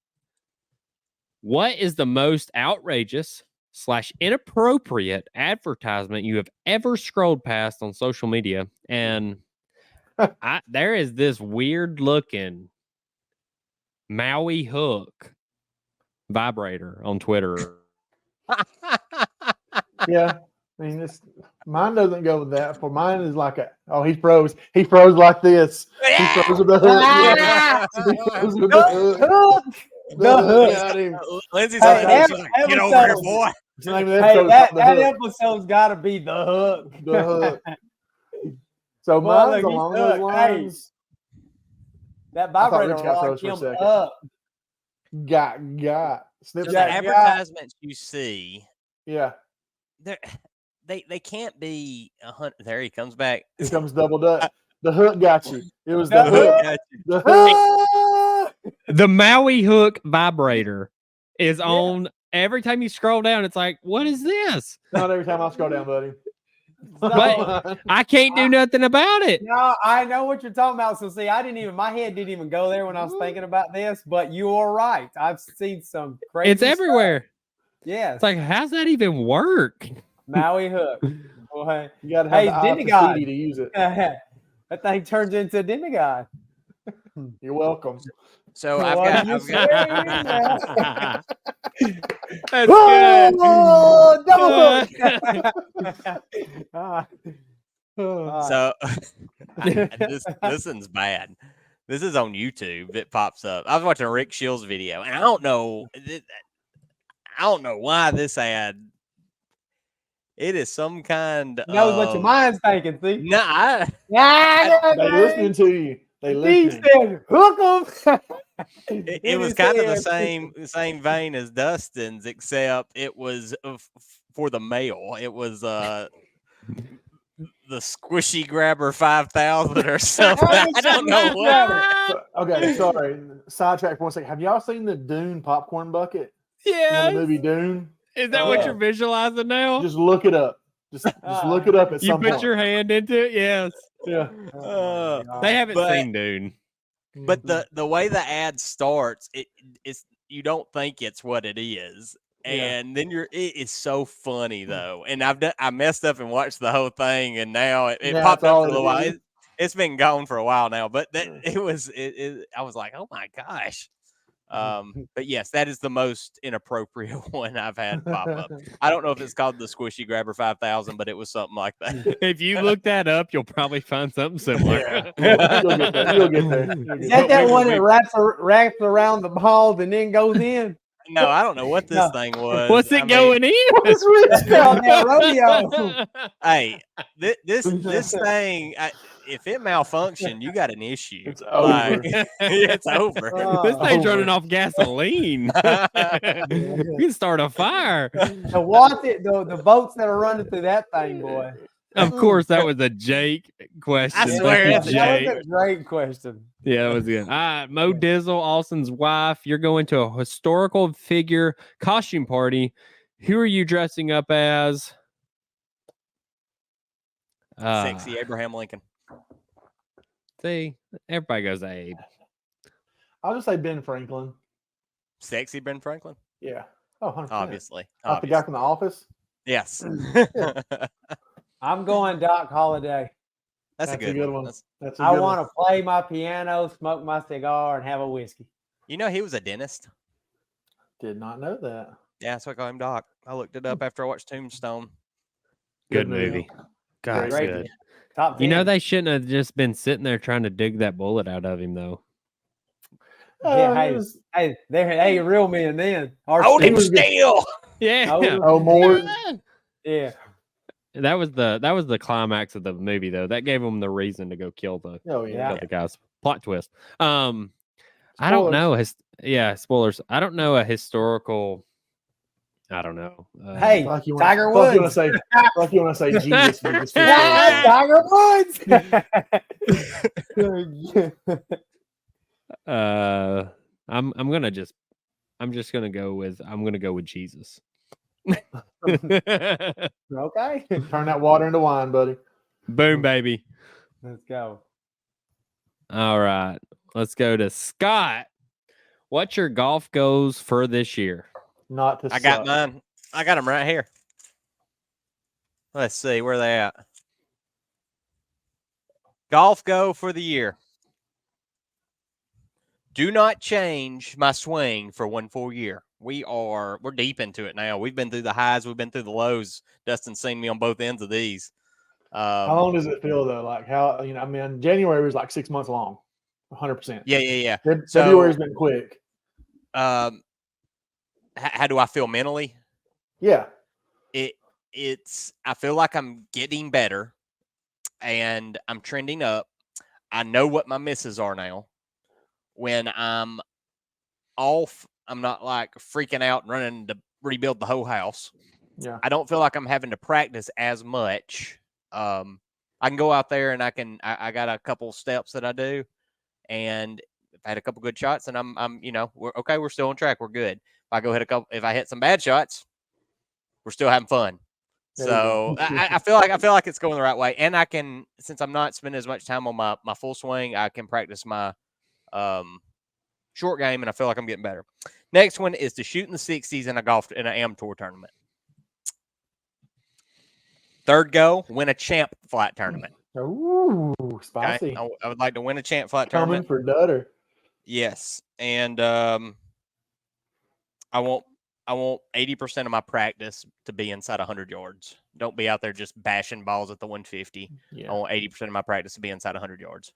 What is the most outrageous / inappropriate advertisement you have ever scrolled past on social media? And there is this weird looking Maui hook vibrator on Twitter. Yeah. I mean, mine doesn't go with that. For mine is like he froze. He froze like this. He froze with the hook. Yeah. He froze with the hook. The hook. Got him. Lindsay's Hey, like, she's like, get over here, boy. It's the name of the Hey, episode, that The Hook. episode's got to be the hook. The hook. So Boy, mine's look, he's along those hooked. Hey. lines. That thought vibrator Rich got locked those for a him second. up. Got. Snip, So the snap. advertisements you see, Yeah. they can't be 100. There he comes back. Here comes double dutch. The hook got you. It was The the hook. Got you. The hook. The Maui hook vibrator is on every time you scroll down. It's like, what is this? Not every time I scroll down, buddy. But I can't do nothing about it. No, I know what you're talking about. So see, my head didn't even go there when I was thinking about this, but you are right. I've seen some crazy It's everywhere. Yes. It's like, how's that even work? Maui hook. Boy. You got to have Hey, the eye of demigod. Tahiti to use it. That thing turns into a demigod. You're welcome. So What I've you got. That's good. Oh, double hook. So this one's bad. This is on YouTube. It pops up. I was watching a Rick Shields video, and I don't know why this ad. It is some kind Knows what your of mind's thinking. See? nah. They listening to you. They He listening. said, "Hook 'em." It was kind of the same vein as Dustin's, except it was for the male. It was the Squishy Grabber 5000 or something. I don't know what. Okay, sorry. Sidetrack for 1 second. Have y'all seen the Dune popcorn bucket? Yeah. The movie Dune? Is that what Yeah. you're visualizing now? Just look it up. Just look it up at You some put point. your hand into it? Yes. Yeah. They haven't But- seen Dune. But the way the ad starts, it's you don't think it's what it is. And then it is so funny though. And I messed up and watched the whole thing, and now it Now popped it's up all for a it while. is. It's been gone for a while now, but I was like, oh my gosh. But yes, that is the most inappropriate one I've had pop up. I don't know if it's called the Squishy Grabber 5000, but it was something like that. If you look that up, you'll probably find something similar. You'll get there. You'll get there. Is that one that wraps around the balls and then goes in? No, I don't know what this No. thing was. What's it going in? What's Rich on that rodeo? Hey, this thing, if it malfunctioned, you got an issue. It's over. It's over. This thing's Over. running off gasoline. You can start a fire. The boats that are running through that thing, boy. Of course, that was a Jake question. I Thank swear you, it's a That Jake. was a great question. Yeah, that was good. All right, Mo Dizzle, Alston's wife. You're going to a historical figure costume party. Who are you dressing up as? Sexy Abraham Lincoln. See, everybody goes Abe. I'll just say Ben Franklin. Sexy Ben Franklin. Yeah. Oh, 100%. Obviously. Not the guy from The Office. Yes. I'm going Doc Holliday. That's a good one. That's a I good want one. to play my piano, smoke my cigar, and have a whiskey. You know, he was a dentist. Did not know that. Yeah, that's why I call him Doc. I looked it up after I watched Tombstone. Good movie. God, Great. good. Top 10. You know, they shouldn't have just been sitting there trying to dig that bullet out of him, though. Yeah, It was- they're real men then. Hold him was good. still. Yeah. Oh, more. Yeah. That was the climax of the movie, though. That gave him the reason to go kill the Oh, yeah. the guys. Plot twist. I don't know. Spoilers. I don't know a historical. I don't know. Hey, Like you Tiger want to Woods. say, like you want to say Jesus. But just Yeah, Tiger Woods. I'm just gonna go with Jesus. Okay. turn that water into wine, buddy. Boom, baby. Let's go. All right, let's go to Scott. What's your golf goals for this year? Not to I got suck. mine. I got them right here. Let's see where they at. Golf go for the year. Do not change my swing for one full year. We're deep into it now. We've been through the highs, we've been through the lows. Dustin's seen me on both ends of these. How long does it feel though? Like how I mean, January was like 6 months long, 100%. Yeah. February's been quick. How do I feel mentally? Yeah. I feel like I'm getting better and I'm trending up. I know what my misses are now. When I'm off, I'm not like freaking out and running to rebuild the whole house. Yeah. I don't feel like I'm having to practice as much. I can go out there and I got a couple steps that I do, and if I had a couple good shots, and we're okay. We're still on track. We're good. If I hit some bad shots, we're still having fun. So I feel like it's going the right way, and I can, since I'm not spending as much time on my full swing, I can practice my short game, and I feel like I'm getting better. Next one is to shoot in the 60s in an AM tour tournament. Third goal, win a champ flight tournament. Ooh, spicy. Okay? I would like to win a champ flight Coming tournament. for Dutter. Yes, and I want 80% of my practice to be inside 100 yards. Don't be out there just bashing balls at the 150. Yeah. I want 80% of my practice to be inside 100 yards.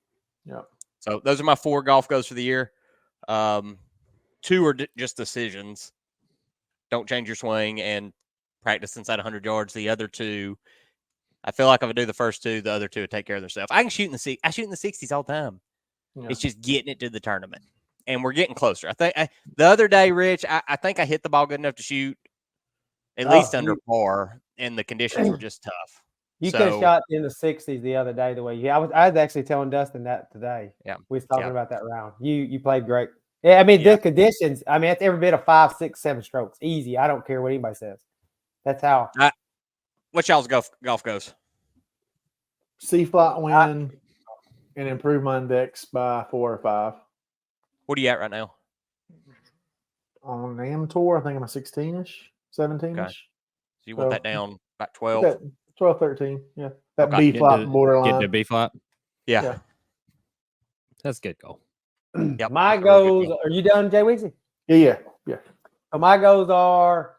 Yep. So those are my 4 golf goes for the year. 2 are just decisions. Don't change your swing and practice inside 100 yards. The other 2, I feel like if I do the first 2, the other 2 would take care of themselves. I can shoot in the I shoot in the 60s all the time. Yeah. It's just getting it to the tournament, and we're getting closer. I think the other day, Rich, I think I hit the ball good enough to shoot at least under par, and the conditions were just tough. You could have shot in the 60s the other day the way you. I was actually telling Dustin that today. Yeah, we was talking about that round. You played great. Yeah, I mean the conditions. I mean it's every bit of 5, 6, 7 strokes, easy. I don't care what anybody says. That's how. What y'all's golf goes? C flat win and improve my index by 4 or 5. What are you at right now? On the AM tour, I think I'm a 16-ish, 17-ish. Okay. So you want that down about 12? 12, 13. Yeah. That B flat borderline. Get to B flat. Yeah. That's good goal. Yep. My goals. Are you done, Jay Weeksy? Yeah. So my goals are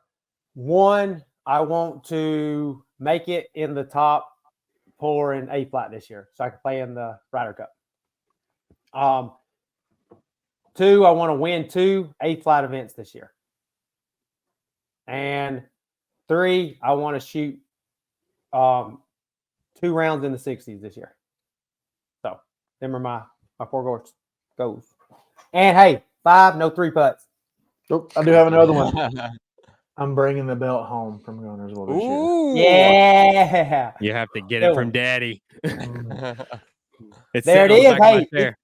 1. I want to make it in the top 4 in A flat this year, so I can play in the Ryder Cup. 2, I want to win 2 A flat events this year, and 3, I want to shoot 2 rounds in the 60s this year. So them are my 4 goals. And hey, 5, no 3 putts. Oh, I do have another one. I'm bringing the belt home from Gunnersville this year. Ooh. Yeah. You have to get it from Daddy. It's There it is. Hey, there.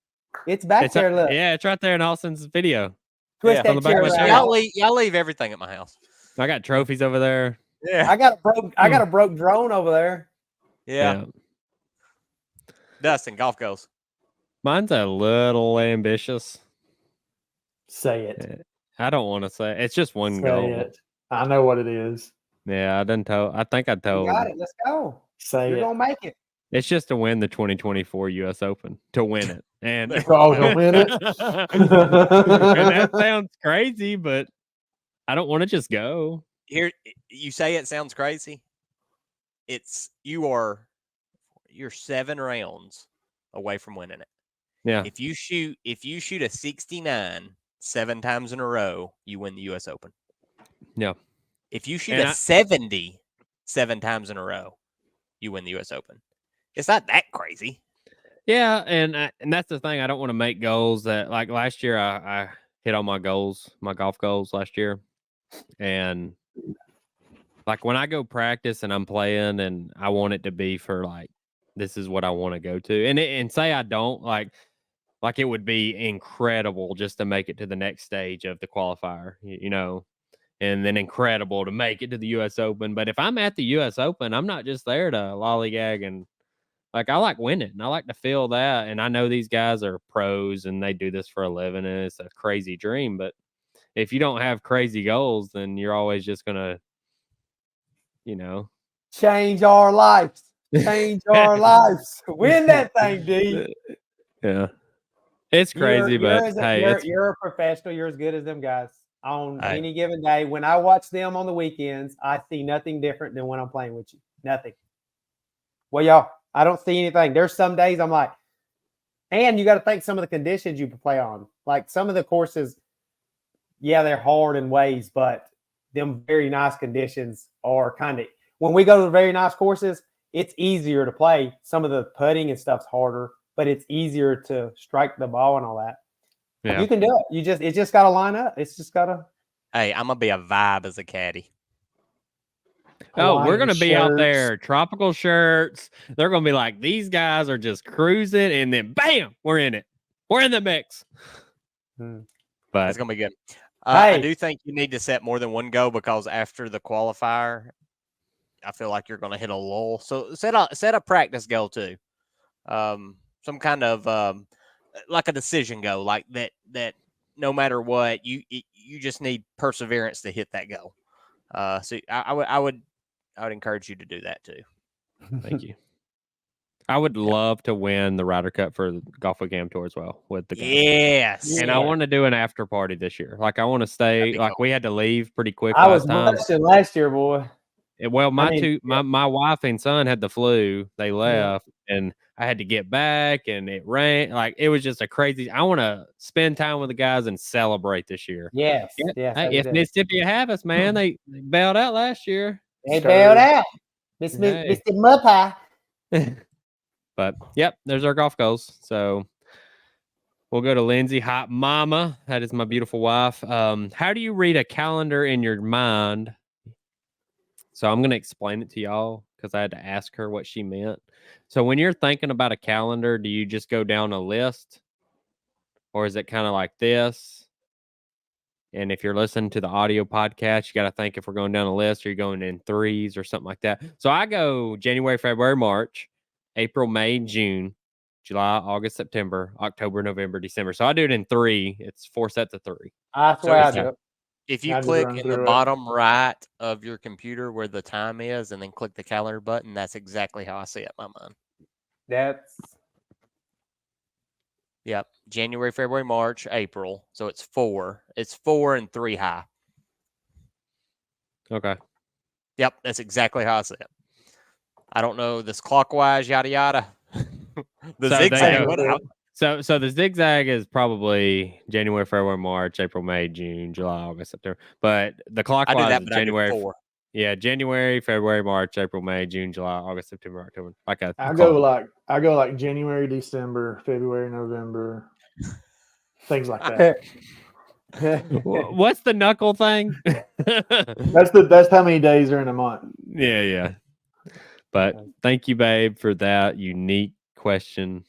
It's back there. Look. Yeah, it's right there in Austin's video. Twist that chair around. Y'all leave everything at my house. I got trophies over there. Yeah. I got a broke drone over there. Yeah. Dustin, golf goes. Mine's a little ambitious. Say it. I don't want to say it. It's just one Say goal. it. I know what it is. Yeah, I didn't tell. I think I told. You got it. Let's go. Say You're it. gonna make it. It's just to win the 2024 U.S. Open. To win it. And to win it. And that sounds crazy, but I don't want to just go. Here, you say it sounds crazy. You're 7 rounds away from winning it. Yeah. If you shoot a 69 7 times in a row, you win the U.S. Open. Yeah. If you shoot a 70 7 times in a row, you win the U.S. Open. It's not that crazy. Yeah, and that's the thing. I don't want to make goals that, like last year, I hit all my goals, my golf goals last year, and like when I go practice and I'm playing, and I want it to be for like this is what I want to go to, and say I don't like it would be incredible just to make it to the next stage of the qualifier, you know. And then incredible to make it to the U.S. Open. But if I'm at the U.S. Open, I'm not just there to lollygag and like I like winning. And I like to feel that. And I know these guys are pros and they do this for a living and it's a crazy dream. But if you don't have crazy goals, then you're always just gonna, you know, change our lives. Change our lives. Win that thing, D. Yeah, it's crazy, but hey, you're a professional. You're as good as them guys. On any given day, when I watch them on the weekends, I see nothing different than when I'm playing with you. Nothing. Well, y'all, I don't see anything. There's some days I'm like, and you got to think some of the conditions you play on. Like some of the courses, yeah, they're hard in ways, but them very nice conditions are kind of, when we go to the very nice courses, it's easier to play. Some of the putting and stuff's harder, but it's easier to strike the ball and all that. Yeah. You can do it. It just got to line up. It's just got to. Hey, I'm going to be a vibe as a caddy. Oh, we're going to be out there, tropical shirts. They're going to be like, these guys are just cruising, and then bam, we're in it. We're in the mix. But it's going to be good. I do think you need to set more than one goal because after the qualifier, I feel like you're going to hit a lull. So set a practice goal too. Some kind of like a decision goal, like that no matter what, you just need perseverance to hit that goal. So I would encourage you to do that too. Thank you. I would love to win the Ryder Cup for the Golf Weekend Tour as well with the guys. Yes. And I want to do an after party this year. Like I want to stay. Like we had to leave pretty quick. I was busting last year, boy. Well, my wife and son had the flu. They left, and I had to get back and it rained. Like it was just a crazy. I want to spend time with the guys and celebrate this year. Yes. Yeah. Yes. Hey, if Mississippi have us, man, they bailed out last year. They bailed out. Hey. Mr. Muppa. But yep, there's our golf goals. So we'll go to Lindsay, hot mama. That is my beautiful wife. How do you read a calendar in your mind? So I'm going to explain it to y'all because I had to ask her what she meant. So when you're thinking about a calendar, do you just go down a list? Or is it kind of like this? And if you're listening to the audio podcast, you got to think if we're going down a list or you're going in threes or something like that. So I go January, February, March, April, May, June, July, August, September, October, November, December. So I do it in three. It's 4 sets of 3. That's So where I if do you, it. if you I just click run in the through it. bottom right of your computer where the time is and then click the calendar button, that's exactly how I see it in my mind. That's Yep. January, February, March, April. So it's 4. It's 4 and 3 high. Okay. Yep. That's exactly how I see it. I don't know this clockwise, yada, yada. The So zigzag. they What, go- how, So the zigzag is probably January, February, March, April, May, June, July, August, September. But the I clockwise do that, is but January. I do 4. Yeah, January, February, March, April, May, June, July, August, September, October. Like a I clock. go like January, December, February, November, things like that. What's the knuckle thing? That's how many days are in a month. Yeah. But thank you, babe, for that unique question.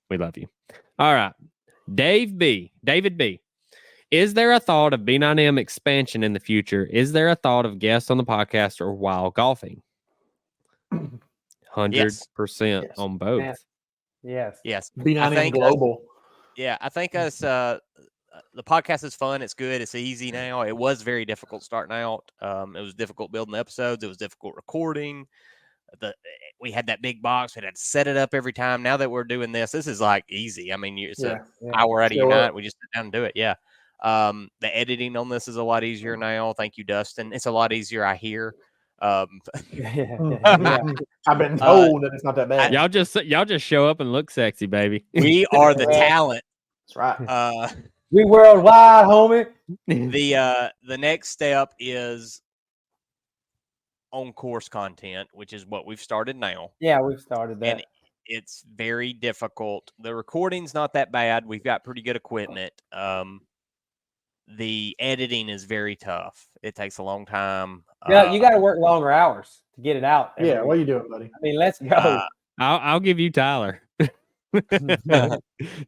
We love you. All right. David B. Is there a thought of B9M expansion in the future? Is there a thought of guests on the podcast or while golfing? 100% Yes. on both. yes. Yes. B9M Global. I think us, the podcast is fun. It's good. It's easy now. It was very difficult starting out. It was difficult building the episodes. It was difficult recording. We had that big box. We had to set it up every time. Now that we're doing this is like easy. I mean, it's an hour out of your night. We just sit down and do it. Yeah. The editing on this is a lot easier now. Thank you, Dustin. It's a lot easier, I hear. I've been told that it's not that bad. Y'all just show up and look sexy, baby. We are the talent. That's right. We worldwide, homie. The next step is on course content, which is what we've started now. Yeah, we've started that. And it's very difficult. The recording's not that bad. We've got pretty good equipment. The editing is very tough. It takes a long time. Yeah, you got to work longer hours to get it out. Yeah, what are you doing, buddy? I mean, let's go. I'll give you Tyler.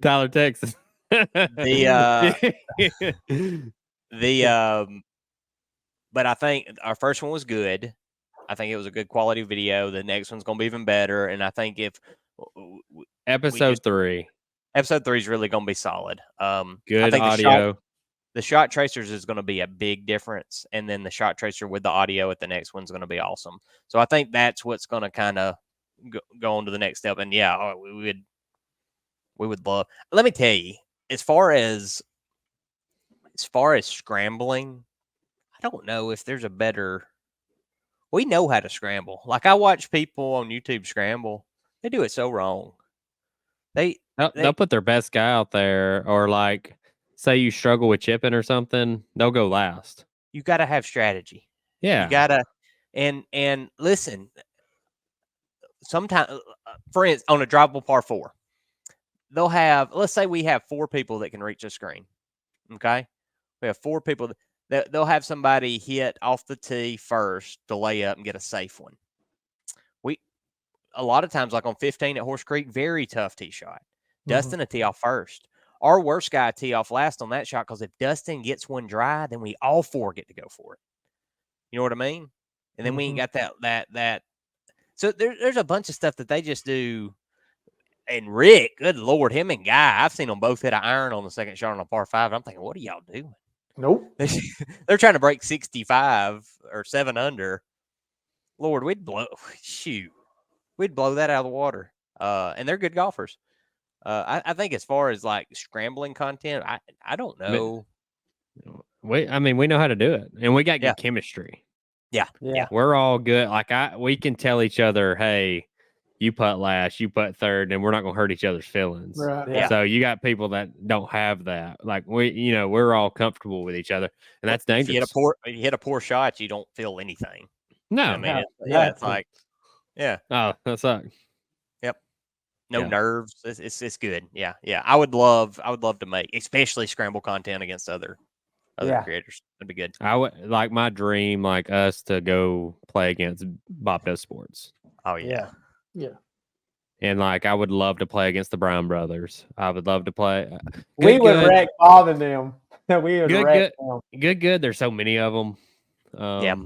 Tyler, Texas. But I think our first one was good. I think it was a good quality video. The next one's going to be even better. And I think if episode 3 is really going to be solid. Good I think audio. The shot tracers is going to be a big difference. And then the shot tracer with the audio at the next one's going to be awesome. So I think that's what's going to kind of go on to the next step. And yeah, we would love, let me tell you, as far as scrambling, I don't know if there's a better, we know how to scramble. Like I watch people on YouTube scramble. They do it so wrong. They'll put their best guy out there, or like say you struggle with chipping or something, they'll go last. You got to have strategy. Yeah. You got to, and listen, sometimes, for instance, on a drivable par 4, they'll have, let's say we have 4 people that can reach the screen. Okay. We have 4 people that they'll have somebody hit off the tee first to lay up and get a safe one. A lot of times, like on 15 at Horse Creek, very tough tee shot. Dustin a tee off first. Our worst guy tee off last on that shot, because if Dustin gets one dry, then we all 4 get to go for it. You know what I mean? And then we ain't got that. So there's a bunch of stuff that they just do. And Rick, good Lord, him and Guy, I've seen them both hit an iron on the second shot on a par 5. And I'm thinking, what are y'all doing? Nope. They're trying to break 65 or 7 under. Lord, we'd blow that out of the water. And they're good golfers. I think as far as like scrambling content, I don't know. We know how to do it, and we got good chemistry. Yeah. We're all good. Like we can tell each other, hey, you putt last, you putt third, and we're not gonna hurt each other's feelings. Right. Yeah. So you got people that don't have that. Like we're all comfortable with each other, and that's dangerous. If you hit a poor shot, you don't feel anything. No, I mean, No, it's like, yeah, oh, that sucks. no Yeah. nerves. It's good. Yeah. I would love to make, especially scramble content against other Yeah. creators. That'd be good. I would like my dream, like us to go play against Bob Does Sports, Oh yeah. Yeah. and like I would love to play against the Brown brothers. I would love to play. We would good. wreck Bob and them. We would Good, wreck them. Good. There's so many of them. Yep.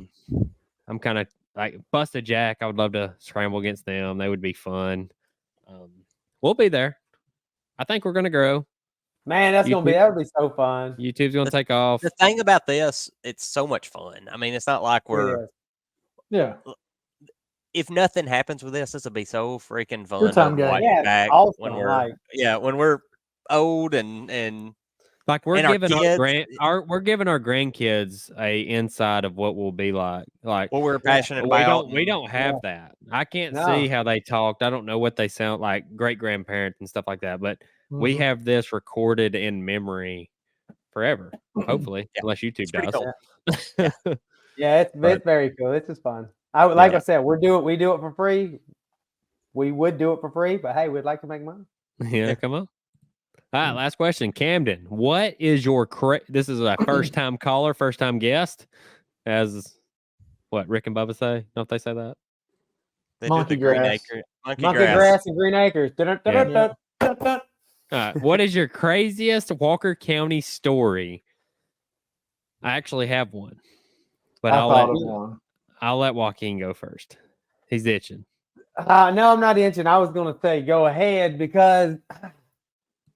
I'm kind of like Busted Jack. I would love to scramble against them. They would be fun. We'll be there. I think we're gonna grow. Man, that'll be so fun. YouTube's gonna take off. The thing about this, it's so much fun. I mean, it's not like we're. Yeah. If nothing happens with this will be so freaking fun. Good time, to guys. watch Yeah, back awesome, when we're like- when we're old and Like we're and our giving kids- we're giving our grandkids a insight of what we'll be like. Like what we're passionate about. we don't have that. I can't No. see how they talked. I don't know what they sound like, great grandparents and stuff like that. But we Mhm. have this recorded in memory forever. Hopefully, Yeah. unless YouTube It's pretty does. cool. Yeah, it's But- very cool. This is fun. Like Yeah. I said, we do it for free. We would do it for free, but hey, we'd like to make money. Yeah, come on. All right, last question. Camden, what is your this is a first time caller, first time guest, as what Rick and Bubba say? Don't they say that? They did Monkey the green grass. acre, monkey Monkey grass. grass and green acres. Dun-dun-dun-dun-dun. All right, what is your craziest Walker County story? I actually have one, but I I'll thought let of one. I'll let Joaquin go first. He's itching. No, I'm not itching. I was going to say go ahead because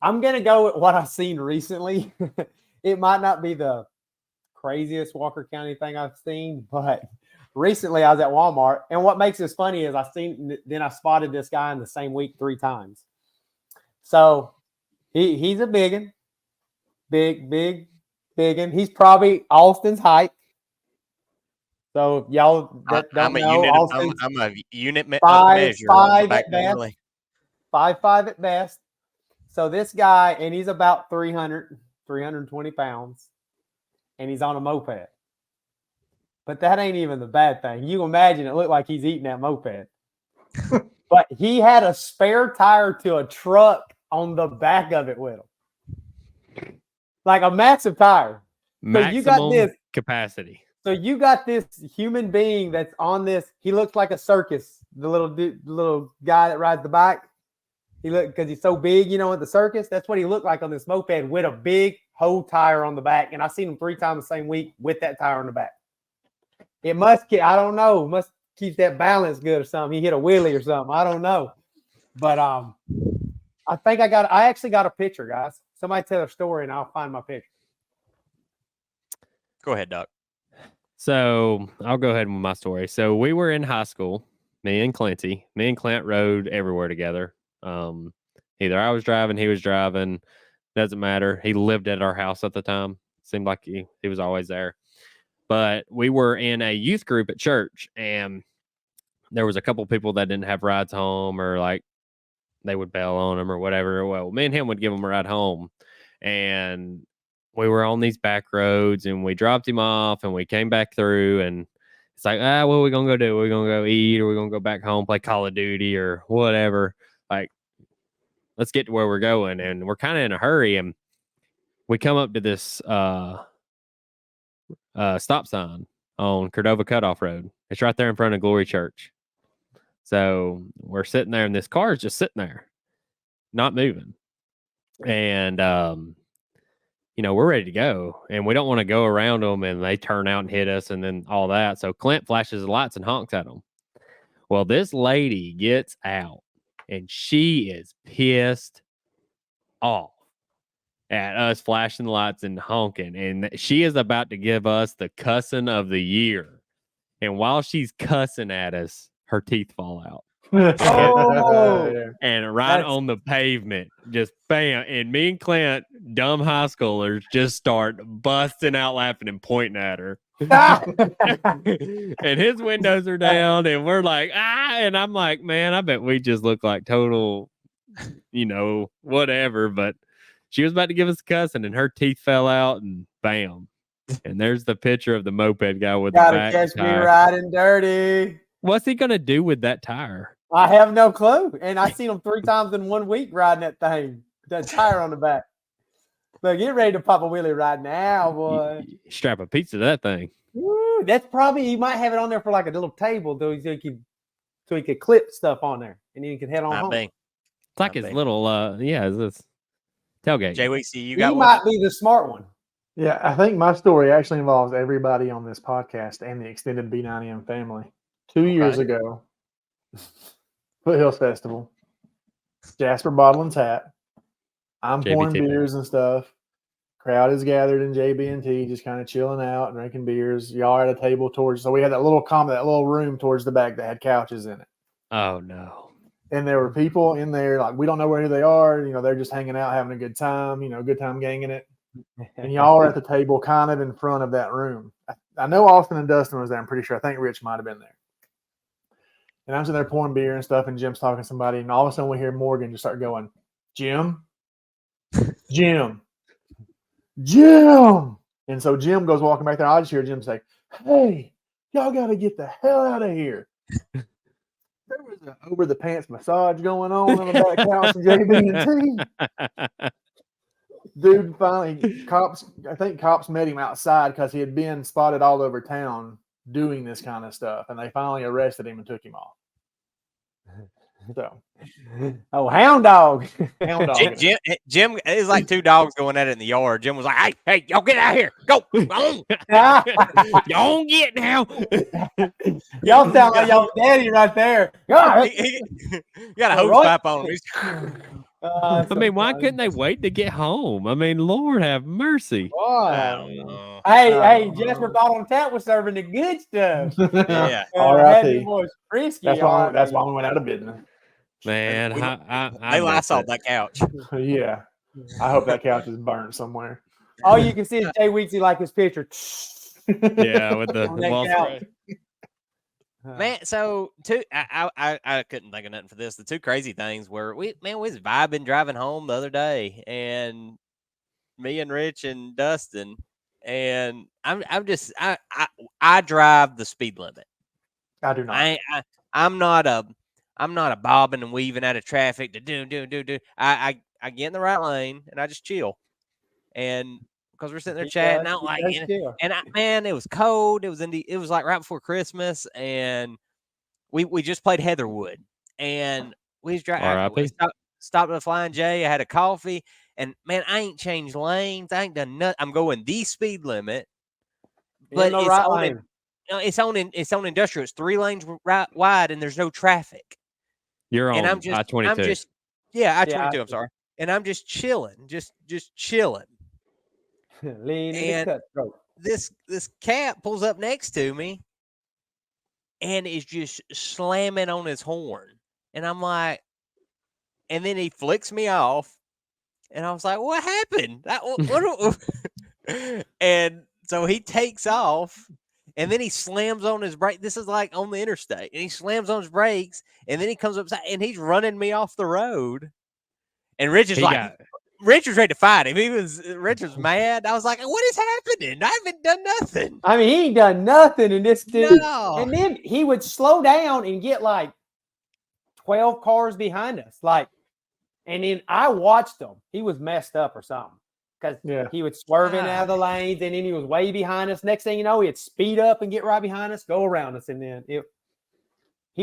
I'm going to go with what I've seen recently. It might not be the craziest Walker County thing I've seen, but recently I was at Walmart. And what makes this funny is I spotted this guy in the same week 3 times. So he's a biggin, biggin. He's probably Austin's height. So if y'all that don't I'm a know, unit. Austin's I'm a unit five- measure. five back at then, best. really. 5'5" at best. So this guy, and he's about 320 pounds, and he's on a moped. But that ain't even the bad thing. You can imagine it looked like he's eating that moped. But he had a spare tire to a truck on the back of it with him. Like a massive tire. Maximum you got this. capacity. So you got this human being that's on this. He looks like a circus. The little guy that rides the bike. He looked because he's so big, at the circus. That's what he looked like on this moped with a big whole tire on the back. And I seen him 3 times the same week with that tire on the back. It must get, I don't know, must keep that balance good or something. He hit a wheelie or something. I don't know. But I think I actually got a picture, guys. Somebody tell a story and I'll find my picture. Go ahead, Doc. So I'll go ahead with my story. So we were in high school, me and Clint rode everywhere together. Either I was driving, he was driving, doesn't matter. He lived at our house at the time. Seemed like he was always there. But we were in a youth group at church, and there was a couple people that didn't have rides home, or like they would bail on them or whatever. Well, me and him would give them a ride home, and we were on these back roads, and we dropped him off, and we came back through, and it's like, what are we gonna go do? We're gonna go eat, or we're gonna go back home, play Call of Duty, or whatever. Like, let's get to where we're going. And we're kind of in a hurry, and we come up to this stop sign on Cordova Cutoff Road. It's right there in front of Glory Church. So we're sitting there, and this car is just sitting there, not moving. And we're ready to go, and we don't want to go around them, and they turn out and hit us, and then all that. So Clint flashes the lights and honks at them. Well, this lady gets out, and she is pissed off at us flashing the lights and honking, and she is about to give us the cussing of the year. And while she's cussing at us, her teeth fall out. Oh, And right That's- on the pavement, just bam. And me and Clint, dumb high schoolers, just start busting out laughing and pointing at her. and his windows are down, and we're like, and I'm like, man, I bet we just look like total, whatever. But she was about to give us a cussing, and her teeth fell out, and bam. And there's the picture of the moped guy with the Gotta back catch me tire. riding dirty. What's he gonna do with that tire? I have no clue. And I seen him 3 times in 1 week riding that thing. That tire on the back. So get ready to pop a wheelie right now, boy. Strap a pizza to that thing. Woo, that's probably, you might have it on there for like a little table so he could clip stuff on there and then you can head on home. It's like his little is this tailgate. Jay Weeksy, you He got might one? be the smart one. Yeah, I think my story actually involves everybody on this podcast and the extended B9M family. 2 years ago, Foothills Festival, Jasper Bottling Tap. I'm pouring JBT. beers and stuff. Crowd is gathered in JB&T, just kind of chilling out, drinking beers. Y'all are at a table so we had that little room towards the back that had couches in it. Oh no. And there were people in there, like, we don't know who they are. They're just hanging out, having a good time, good time ganging it. And y'all are at the table kind of in front of that room. I know Austin and Dustin was there, I'm pretty sure. I think Rich might have been there. And I'm sitting there pouring beer and stuff, and Jim's talking to somebody, and all of a sudden we hear Morgan just start going, Jim. And so Jim goes walking back there. I just hear Jim say, hey, y'all got to get the hell out of here. There was an over-the-pants massage going on the back house in JB&T. Dude, finally, I think cops met him outside because he had been spotted all over town doing this kind of stuff, and they finally arrested him and took him off. So, hound dog. Jim is like 2 dogs going at it in the yard. Jim was like, hey, y'all get out of here. Go. Y'all get now. Y'all sound like y'all daddy right there. He got a hose pipe on him. I mean, why couldn't they wait to get home? I mean, Lord have mercy. I don't know. Hey, Jasper Bottle Tap was serving the good stuff. Yeah. R.I.P. Frisky. That's why we went out of business. Man, They Lysol that couch. Yeah. I hope that couch is burnt somewhere. All you can see is Jay Weeksy like his picture. Yeah, with the wall spray. Man, so I couldn't think of nothing for this. The 2 crazy things were we was vibing driving home the other day, and me and Rich and Dustin, and I drive the speed limit. I do not. I'm not a bobbing and weaving out of traffic to do. I get in the right lane and I just chill. And because we're sitting there chatting out it was cold. It was like right before Christmas, and we just played Heatherwood, and we stopped at Flying J. I had a coffee, and man, I ain't changed lanes. I ain't done nothing. I'm going the speed limit, but it's on industrial. It's 3 lanes wide, and there's no traffic. You're on I-22. I-22. I'm sorry, and I'm just chilling, just chilling. And this cat pulls up next to me and is just slamming on his horn, and I'm like, and then he flicks me off, and I was like, what happened? And so he takes off, and then he slams on his brake. This is like on the interstate, and he slams on his brakes, and then he comes up and he's running me off the road. And Rich is Rich was ready to fight him. Rich was mad. I was like, what is happening? I haven't done nothing. I mean, he ain't done nothing in this dude. No. And then he would slow down and get like 12 cars behind us. And then I watched him. He was messed up or something. Because he would swerve in out of the lanes, and then he was way behind us. Next thing you know, he'd speed up and get right behind us, go around us, and then he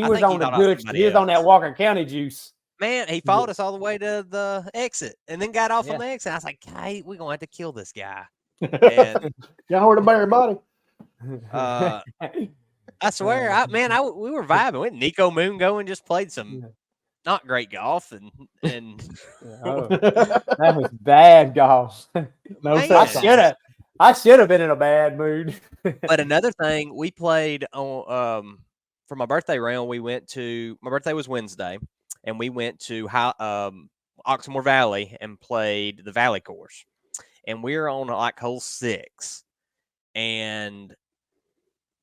was on that Walker County juice. Man, he followed us all the way to the exit and then got off on the exit. I was like, hey, we're going to have to kill this guy. And y'all heard about everybody. I swear, we were vibing. We had Nico Moon going, just played some not great golf. And that was bad golf. I should have been in a bad mood. But another thing, we played on for my birthday round. My birthday was Wednesday. And we went to Oxmoor Valley and played the Valley course. And we were on like hole 6. And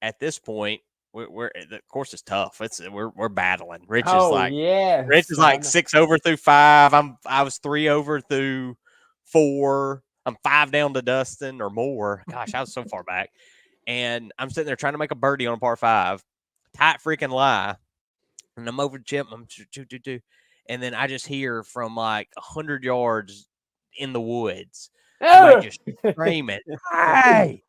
at this point, we're the course is tough. We're battling. Rich is Oh like yes. Rich is like 6 over through 5. I was 3 over through 4. I'm 5 down to Dustin or more. Gosh, I was so far back. And I'm sitting there trying to make a birdie on a par 5. Tight freaking lie. And I'm over Chip. I'm do. And then I just hear from like 100 yards in the woods, somebody just screaming, hey,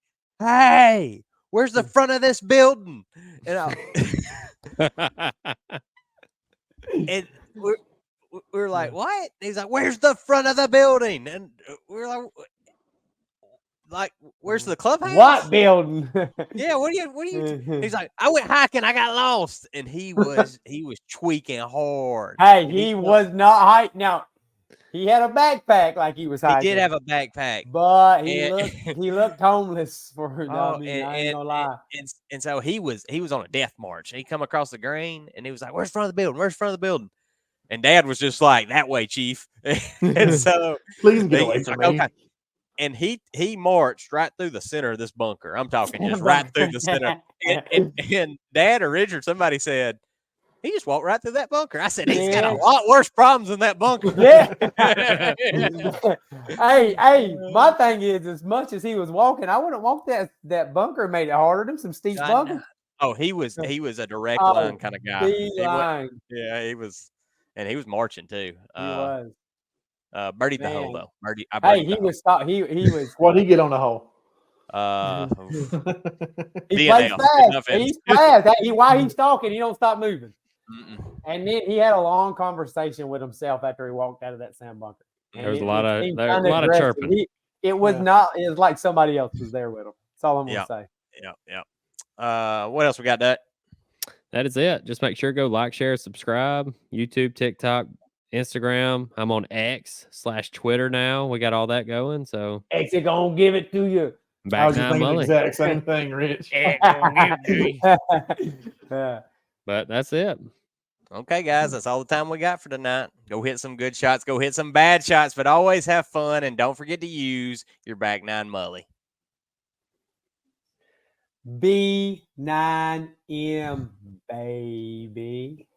where's the front of this building? And and we're like, what? And he's like, where's the front of the building? And we're like, where's the clubhouse? What building? Yeah, what are you? He's like, I went hiking, I got lost, and he was tweaking hard. Hey, and he was not hiking. Now he had a backpack like he was hiking. He did have a backpack, but he looked homeless for. Oh, I ain't gonna lie. And so he was on a death march. He come across the green, and he was like, "Where's front of the building? Where's front of the building?" And Dad was just like, "That way, Chief." And so please get away from me. Okay. And he marched right through the center of this bunker. I'm talking just right through the center. And Dad or Richard, somebody said, he just walked right through that bunker. I said, he's got a lot worse problems than that bunker. Yeah. hey, my thing is, as much as he was walking, I wouldn't walk that bunker. Made it harder. Them some steep bunkers. Oh, he was a direct line kind of guy. Yeah, he was, and he was marching too. He was. Birdied the hole though. He was. What'd he get on the hole? He plays fast. He's fast. While he's talking, he don't stop moving. Mm-mm. And then he had a long conversation with himself after he walked out of that sand bunker. There's a lot of chirping. It was not. It was like somebody else was there with him. That's all I'm gonna say. Yeah. What else we got, Dut? That is it. Just make sure to go like, share, subscribe. YouTube, TikTok, Instagram. I'm on X/Twitter now. We got all that going. So X is gonna give it to you. I was just thinking the exact same thing, Rich. But that's it. Okay, guys, that's all the time we got for tonight. Go hit some good shots. Go hit some bad shots, but always have fun. And don't forget to use your back 9 Mully. B9M, baby.